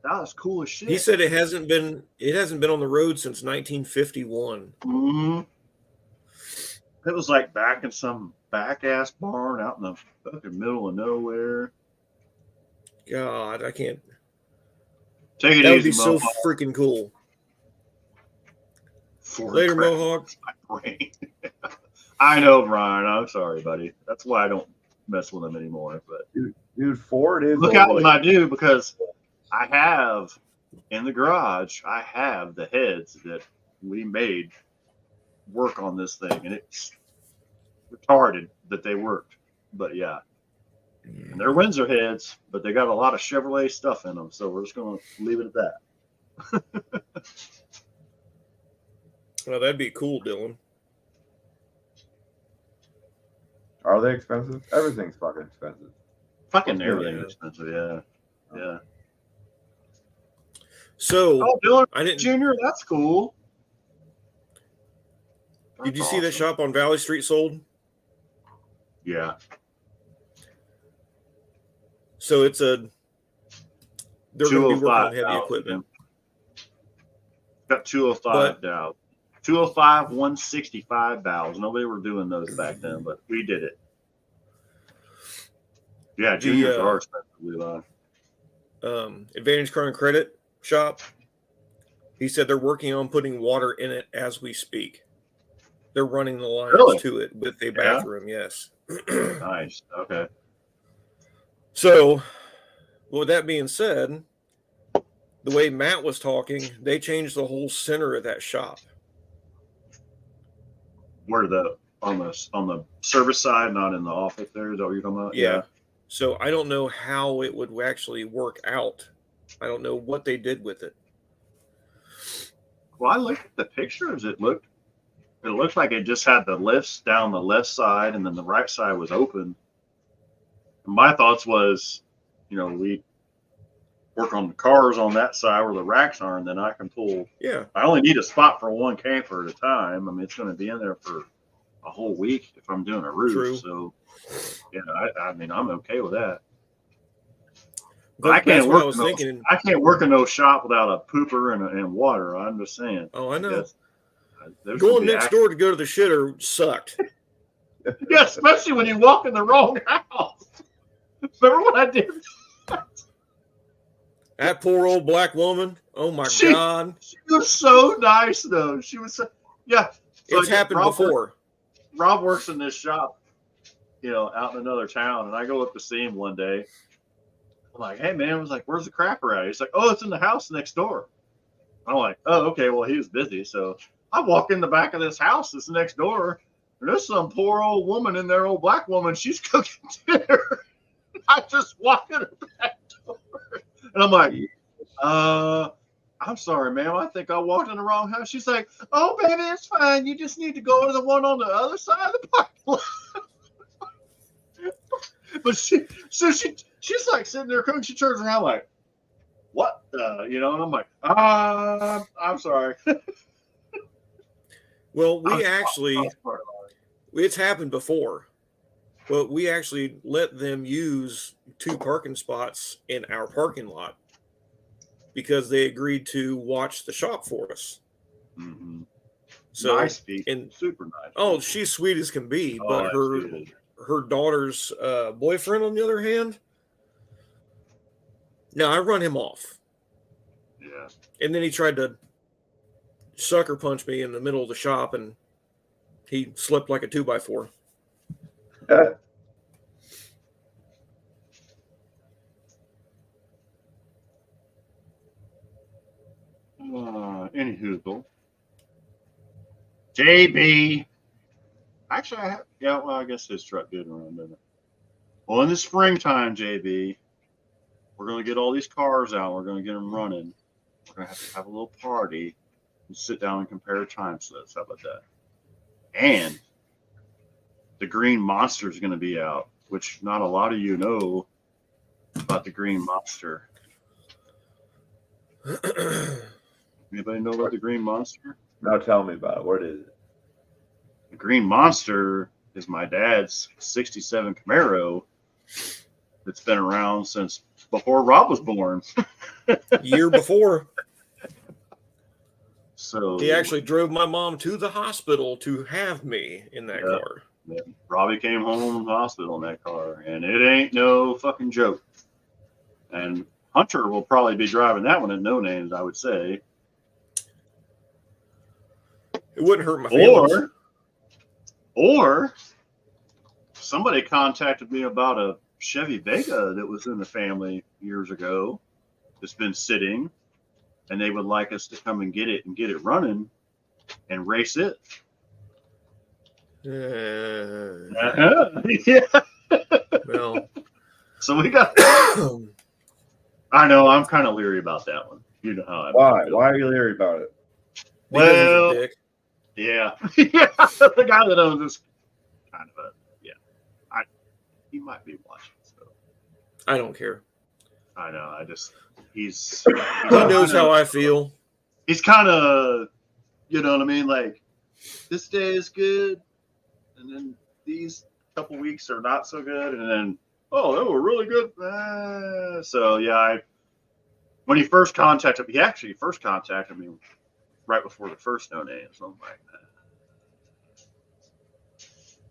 That was cool as shit. He said it hasn't been on the road since 1951. Mm-hmm. It was like back in some back ass barn out in the fucking middle of nowhere. God, I can't. Take it That would easy, be so Mohawk. freaking cool. Later, Mohawk. My brain. I know, Brian. I'm sorry, buddy. That's why I don't mess with him anymore. But dude, Ford is. Look out when I do, because I have in the garage. I have the heads that we made work on this thing, and it's retarded that they worked. But yeah, and they're Windsor heads, but they got a lot of Chevrolet stuff in them. So we're just gonna leave it at that. Well, that'd be cool, Dylan. Are they expensive? Everything's fucking expensive. Fucking everything expensive. Yeah, yeah. So, Dylan I didn't. Junior, that's cool. Did you see that shop on Valley Street sold? Yeah. So it's they're going to be working on heavy Dow, equipment. Got 205 Dow. 205, 165 valves. Nobody were doing those back then, but we did it. Yeah, juniors are expensive, Levi. Advantage Car and Credit shop. He said they're working on putting water in it as we speak. They're running the lines to it with a bathroom. Yes. Nice. Okay. So, with that being said, the way Matt was talking, they changed the whole center of that shop. Where on the service side, not in the office there? Is that what you're talking about? Yeah. So I don't know how it would actually work out. I don't know what they did with it. Well, I looked at the pictures. It looked like it just had the lifts down the left side, and then the right side was open. And my thoughts was, we work on the cars on that side where the racks are, and then I can pull. Yeah. I only need a spot for one camper at a time. I mean, it's going to be in there for a whole week if I'm doing a roof. True. So, I mean, I'm okay with that. But I can't work. I can't work in no shop without a pooper and water. I'm just saying. Oh, I know. Going next door to go to the shitter sucked. Yeah, especially when you walk in the wrong house. Remember what I did? That poor old black woman. Oh my God. She was so nice though. She was so, yeah. So it's happened before. Rob works in this shop out in another town, and I go up to see him one day. I'm like, hey man, I was like, where's the crapper at? He's like, oh, it's in the house next door. I'm like, oh, okay, well, he was busy. So I walk in the back of this house that's next door, and there's some poor old woman in there, old black woman. She's cooking dinner. I just walk in her back door. And I'm like, I'm sorry, ma'am. I think I walked in the wrong house. She's like, oh, baby, it's fine. You just need to go to the one on the other side of the parking lot. But she's like sitting there cooking. She turns around like, what? And I'm like, I'm sorry. Well, it's happened before, but we actually let them use 2 parking spots in our parking lot because they agreed to watch the shop for us. Mm-hmm. So nice people, and super nice. Oh, she's sweet as can be, but her daughter's boyfriend, on the other hand, no, I run him off. Yeah. And then he tried to sucker punch me in the middle of the shop, and he slipped like a 2x4. Anywho, JB. Actually, I guess his truck did run, didn't it? Well, in the springtime, JB, we're going to get all these cars out. We're going to get them running. We're going to have a little party and sit down and compare time slips. How about that? And the Green Monster is going to be out, which not a lot of you know about the Green Monster. Anybody know about the Green Monster? Now tell me about it. What is it? The Green Monster is my dad's 67 Camaro that's been around since before Rob was born. Year before. So he actually drove my mom to the hospital to have me in that car. Yeah. Robbie came home from the hospital in that car, and it ain't no fucking joke. And Hunter will probably be driving that one at No Names, I would say. It wouldn't hurt my feelings. Or somebody contacted me about a Chevy Vega that was in the family years ago that's been sitting, and they would like us to come and get it running and race it. Yeah. Well, so we got. I know I'm kind of leery about that one. You know how I Why? Why are you leery about it? Well, yeah, yeah. The guy that owns this kind of he might be watching. So I don't care. I know. He knows how I feel. He's kind of, you know what I mean? Like, this day is good, and then these couple weeks are not so good, and then, oh, they were really good. So, yeah, when he actually first contacted me right before the first No Name. So I'm like,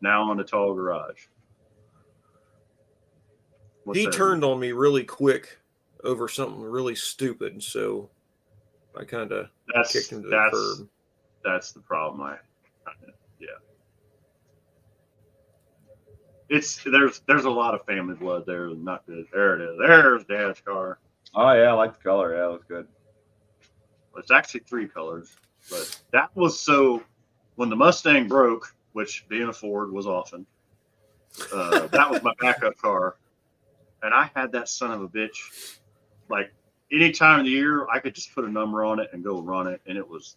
now on the tall garage. He turned on me really quick over something really stupid, so I kind of kicked him to the curb. That's the problem. There's a lot of family blood there. Not good. There it is. There's Dad's car. Oh yeah, I like the color. Yeah, it looks good. It's actually 3 colors, but that was when the Mustang broke, which being a Ford was often. That was my backup car. And I had that son of a bitch, like any time of the year, I could just put a number on it and go run it, and it was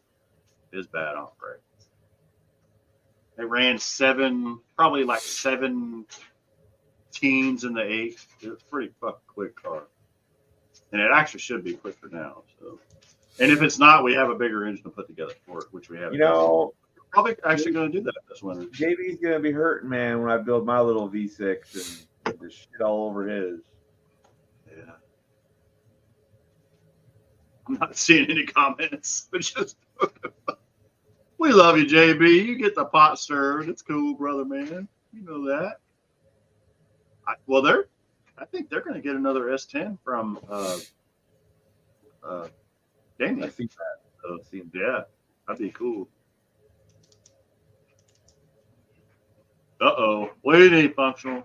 bad on break. They ran probably like 7 teens in the 8. It was a pretty fucking quick car, and it actually should be quicker now. So, and if it's not, we have a bigger engine to put together for it, which we have. We're probably actually going to do that this winter. JB's gonna be hurting, man, when I build my little V6 and there's shit all over his. Yeah. I'm not seeing any comments, but just we love you, JB. You get the pot stirred. It's cool, brother, man. You know that. I think they're going to get another S10 from Damien. I think that. Yeah, that'd be cool. Uh-oh. What do you need, Functional?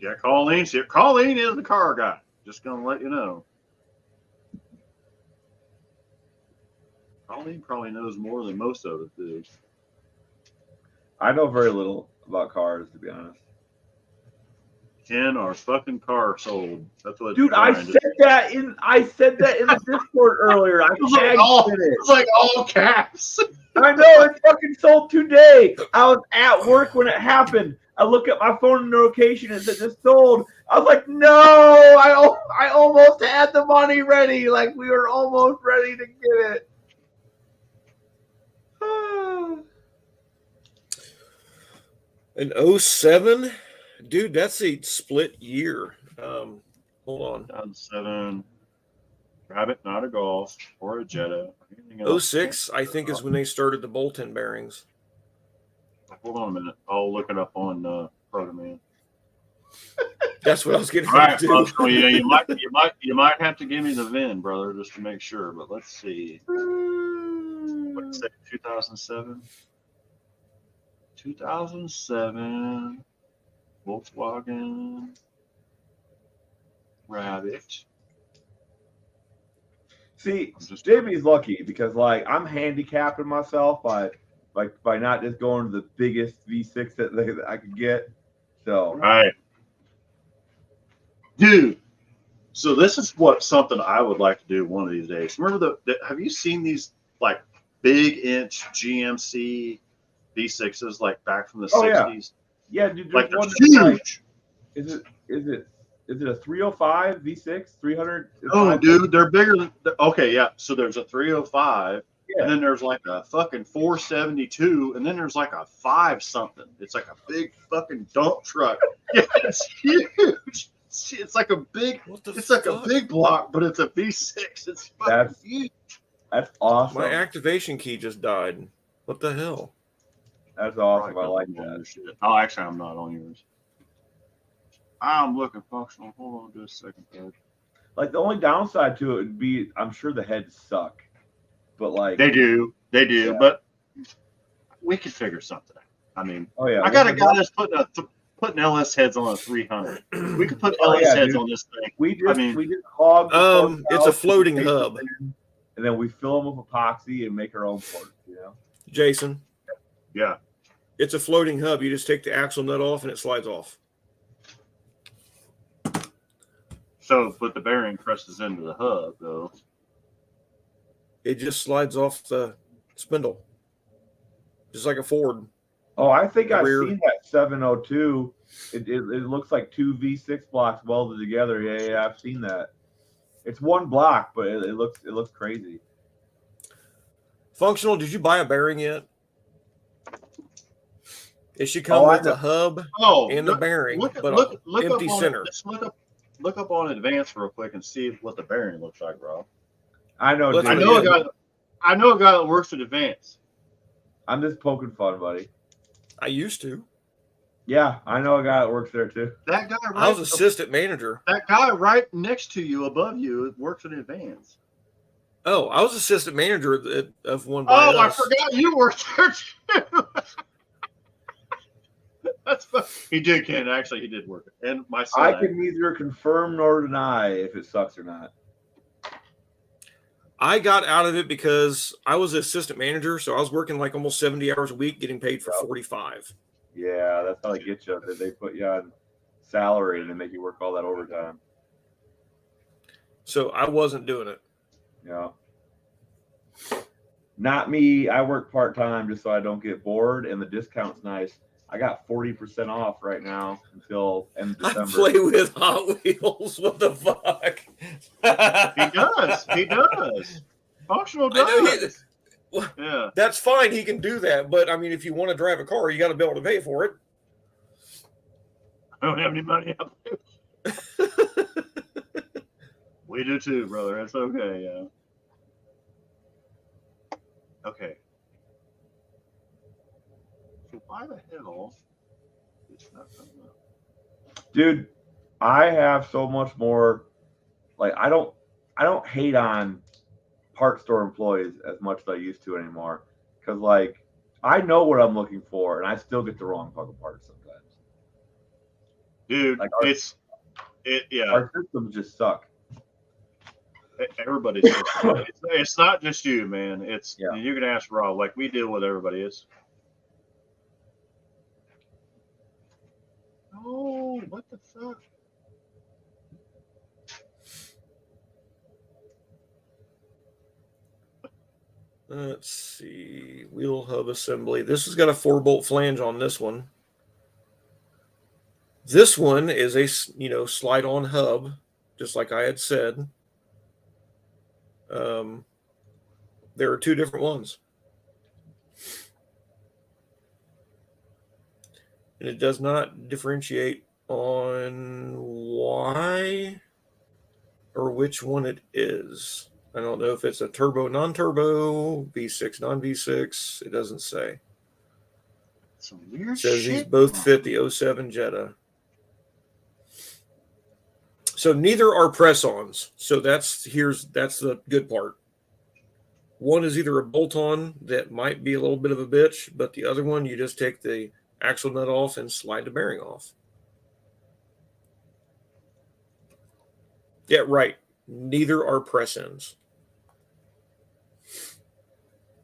Yeah, Colleen's here. Colleen is the car guy. Just gonna let you know. Colleen probably knows more than most of us do. I know very little about cars, to be honest. Can our fucking car sold? That's what. Dude, I Brian said just- that in the Discord earlier. I It was like tagged all, in it it. was like all caps. I know it fucking sold today. I was at work when it happened. I look at my phone notification and it said it sold. I was like, no, I almost had the money ready. Like we were almost ready to get it. An 07? Dude, that's a split year. Hold on. 2007. Rabbit, not a Golf or a Jetta. Or anything else. 06, I think, is when they started the bolt-in bearings. Hold on a minute. I'll look it up on Protoman. That's what I was getting All right, ready to do. Functional, yeah, you might have to give me the VIN, brother, just to make sure. But let's see. What's that? 2007. 2007 Volkswagen Rabbit. See, I'm just- JB's lucky because like I'm handicapping myself by not just going to the biggest V6 that I could get. So Right. Dude, so this is something I would like to do one of these days. Remember have you seen these like big inch GMC V6s like back from the Oh, yeah. 60s? yeah, dude, there's Like they're one that's like, huge. is it a 305 V6 300? Oh, dude, they're bigger than. Okay, yeah. So there's a 305, Yeah. and then there's like a fucking 472, and then there's like a 5 something. It's like a big fucking dump truck. Yeah, it's huge. It's like a big. What the It's like a fuck? big block, but it's a V6. It's fucking That's- huge. That's awesome. My activation key just died. What the hell? That's awesome. I Probably like I'm on that. your shit. Oh, actually, I'm not on yours. I'm looking functional. Hold on just a second, bud. Like the only downside to it would be, I'm sure the heads suck, but like They do, Yeah. but we could figure something out. I mean, oh yeah, I got a guy that's putting LS heads on a 300. We could put Oh, LS yeah, heads dude. on this thing. We just mean- hog. the It's a ports out, floating we take hub. them in, and then we fill them with epoxy and make our own ports. You know. Jason, Yeah. it's a floating hub. You just take the axle nut off and it slides off. So, but the bearing presses into the hub, though. It just slides off the spindle. Just like a Ford. Oh, I think I've Rear. seen that 702. It looks like two V6 blocks welded together. Yeah, I've seen that. It's one block, but it looks crazy. Functional, did you buy a bearing yet? It should come Oh, I with the know. hub Oh, and the bearing, look but empty up on center. Just look up on Advance real quick and see what the bearing looks like, bro. I know. Let's I dude. know a Yeah. guy. I know a guy that works at Advance. I'm just poking fun, buddy. I used to. Yeah, I know a guy that works there too. That guy, I was assistant manager. that guy right next to you, above you, works at Advance. Oh, I was assistant manager of one. Oh, I us. forgot you worked there too. That's fun. He did, Ken. Actually, he did work it. And my son. I can neither confirm nor deny if it sucks or not. I got out of it because I was assistant manager, so I was working like almost 70 hours a week, getting paid for 45. Yeah, that's how they get you. They put you on salary and they make you work all that overtime. So I wasn't doing it. Yeah. Not me. I work part time just so I don't get bored, and the discount's nice. I got 40% off right now until end of I December. play with Hot Wheels. What the fuck? He does. He does. Functional I know does. Yeah. That's fine. He can do that. But I mean, if you want to drive a car, you got to be able to pay for it. I don't have any money up there. We do too, brother. It's okay. Yeah. Okay. So why the hell? It's not coming up. Dude, I have so much more. Like I don't hate on part store employees as much as I used to anymore. Because like I know what I'm looking for, and I still get the wrong fucking parts sometimes. Dude, Like yeah. Our systems just suck. Everybody's it's not just you, man. It's Yeah. you can ask Rob. Like we deal with everybody. It's oh, what the fuck? Let's see. Wheel hub assembly. This has got a 4-bolt flange on this one. This one is a slide-on hub, just like I had said. There are 2 different ones. And it does not differentiate on why or which one it is. I don't know if it's a turbo, non-turbo, V6, non-V6. It doesn't say. Some weird It says shit. these both fit the 07 Jetta. So neither are press-ons. So that's the good part. One is either a bolt-on that might be a little bit of a bitch, but the other one you just take the axle nut off and slide the bearing off. Yeah, right. Neither are press-ins.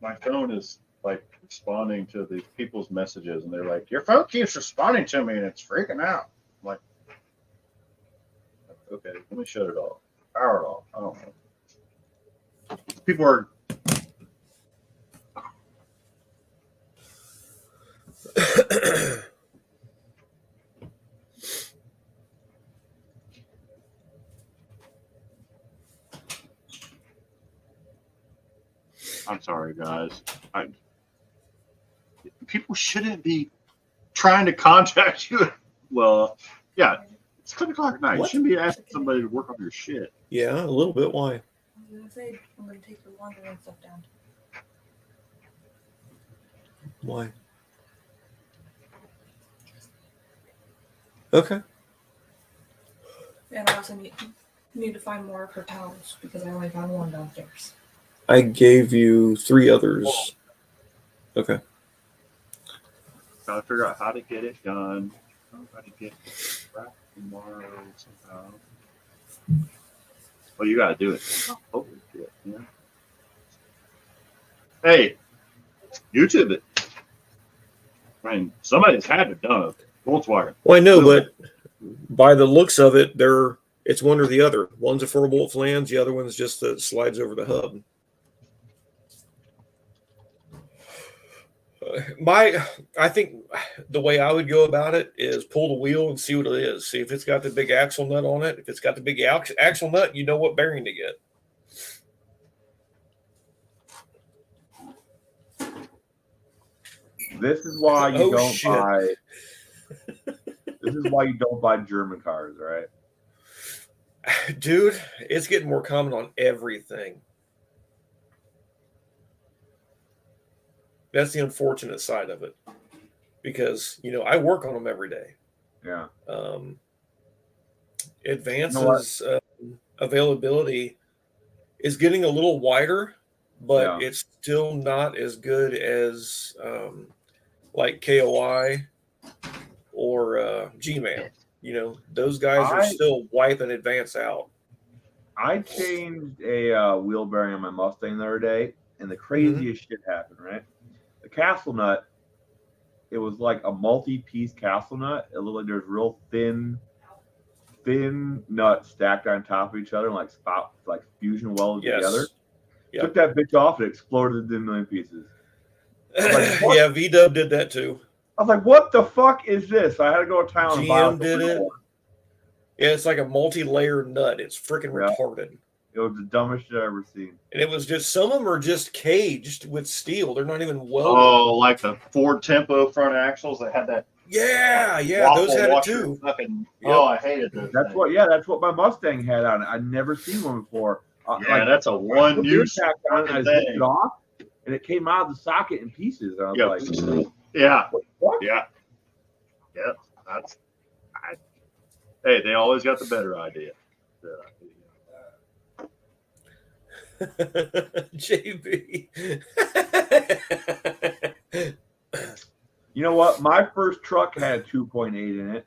My phone is like responding to these people's messages, and they're like, "Your phone keeps responding to me, and it's freaking out." I'm like, okay, let me shut it off, power it off. I don't know. People are. I'm sorry, guys. People shouldn't be trying to contact you. Well, yeah, it's 10:00 at night. What? You shouldn't be asking somebody to work on your shit. Yeah, a little bit. Why? I was gonna say I'm gonna take the laundry and stuff down. Why? Okay. And I also need to find more of her towels because I only found one downstairs. I gave you 3 others. Okay. Gotta figure out how to get it done. How to get it wrapped tomorrow somehow. Well, you gotta do it. Holy shit, yeah. Hey, YouTube it. I mean, somebody's had to done a Volkswagen. Well, I know, but by the looks of it, it's one or the other. One's a 4-bolt flange, the other one's just that slides over the hub. I think the way I would go about it is pull the wheel and see what it is. See if it's got the big axle nut on it. If it's got the big axle nut, you know what bearing to get. This is why you Oh, don't shit. buy. This is why you don't buy German cars, right? Dude, it's getting more common on everything. That's the unfortunate side of it, because I work on them every day. Yeah. Advances availability is getting a little wider, but it's still not as good as like KOI or G-Man. Those guys are still wiping Advance out. I changed a wheel bearing on my Mustang the other day, and the craziest shit happened, right? The castle nut, it was like a multi-piece castle nut. It looked like there's real thin nuts stacked on top of each other and like fusion welded together. Yep. Took that bitch off, it exploded into a million pieces. Like, yeah, V-Dub did that too. I was like, what the fuck is this? I had to go to town and buy GM did it. Yeah, it's like a multi-layer nut. It's freaking retarded. It was the dumbest shit I've ever seen. And it was just, some of them are just caged with steel. They're not even welded. Oh, like the Ford Tempo front axles that had that. Yeah, those had it too. Oh, I hated those. That's what my Mustang had on it. I'd never seen one before. That's a one use. I took it off, and it came out of the socket in pieces. And I was like, what? Yeah. Hey, they always got the better idea. JB. You know what? My first truck had 2.8 in it,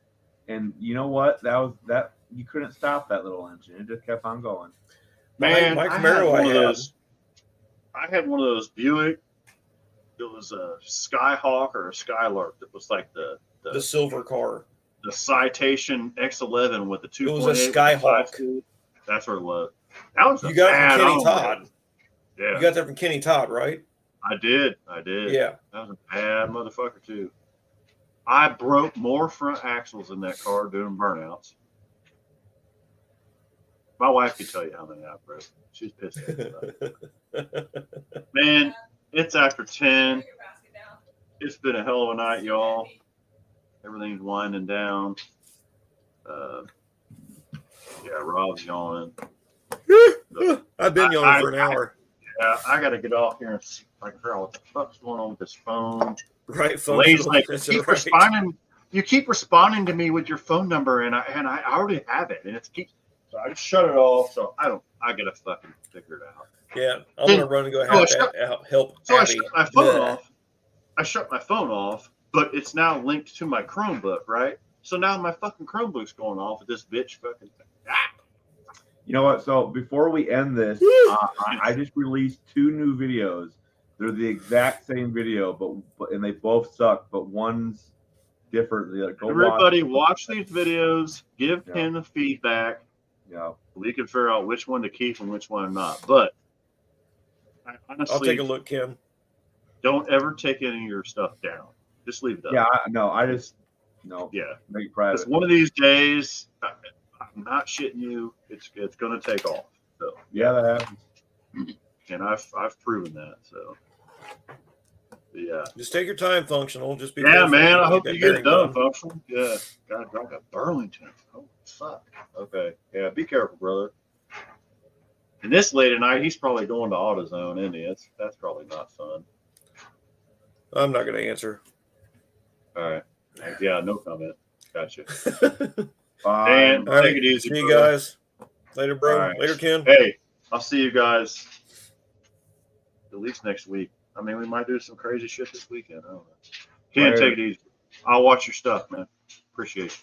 and you know what? That you couldn't stop that little engine. It just kept on going. Man, my I had Camaro one I of had. those. I had one of those Buick. It was a Skyhawk or a Skylark that was like the silver car. the Citation X11 with the 2.8. It was a Skyhawk. That's what it was. That was You got it bad from Kenny automobile. Todd. Yeah, You got that from Kenny Todd, right? I did. Yeah. That was a bad motherfucker too. I broke more front axles in that car doing burnouts. My wife could tell you how many I broke. She's pissed at me about it. Man, it's after 10. It's been a hell of a night, y'all. Everything's winding down. Yeah, Rob's yawning. I've been yawning for an hour. Yeah, I got to get off here and see if I can figure out what the fuck's going on with this phone. Right, Lay's like, That's keep right. responding. You keep responding to me with your phone number, and I already have it, and it's keeps. So I just shut it off. So I gotta fucking figure it out. Yeah, I'm gonna run and go help So I Abby. shut my phone off. I shut my phone off, but it's now linked to my Chromebook, right? So now my fucking Chromebook's going off with this bitch fucking. You know what? So before we end this, I just released 2 new videos. They're the exact same video, but and they both suck, but one's different. Go Everybody, watch these videos. Give him the feedback. Yeah. We can figure out which one to keep and which one not. But I honestly, I'll take a look, Kim. Don't ever take any of your stuff down. Just leave it up. Yeah, no. Yeah. Make it private. Because one of these days, I'm not shitting you. It's going to take off. So Yeah, that happens. and I've proven that. So yeah. Just take your time, functional. Just be Yeah, careful. man. I hope that you get it bearing done, functional. Yeah. Got to drive to Burlington. Oh fuck. Okay. Yeah. Be careful, brother. And this late at night, he's probably going to AutoZone, isn't he? That's probably not fun. I'm not gonna answer. All right. Yeah. No comment. Gotcha. Bye. Dan, All right. take it easy. See you brother. guys later, bro. All right. Later, Ken. Hey, I'll see you guys at least next week. I mean, we might do some crazy shit this weekend. I don't know. Ken, Later. take it easy. I'll watch your stuff, man. Appreciate you.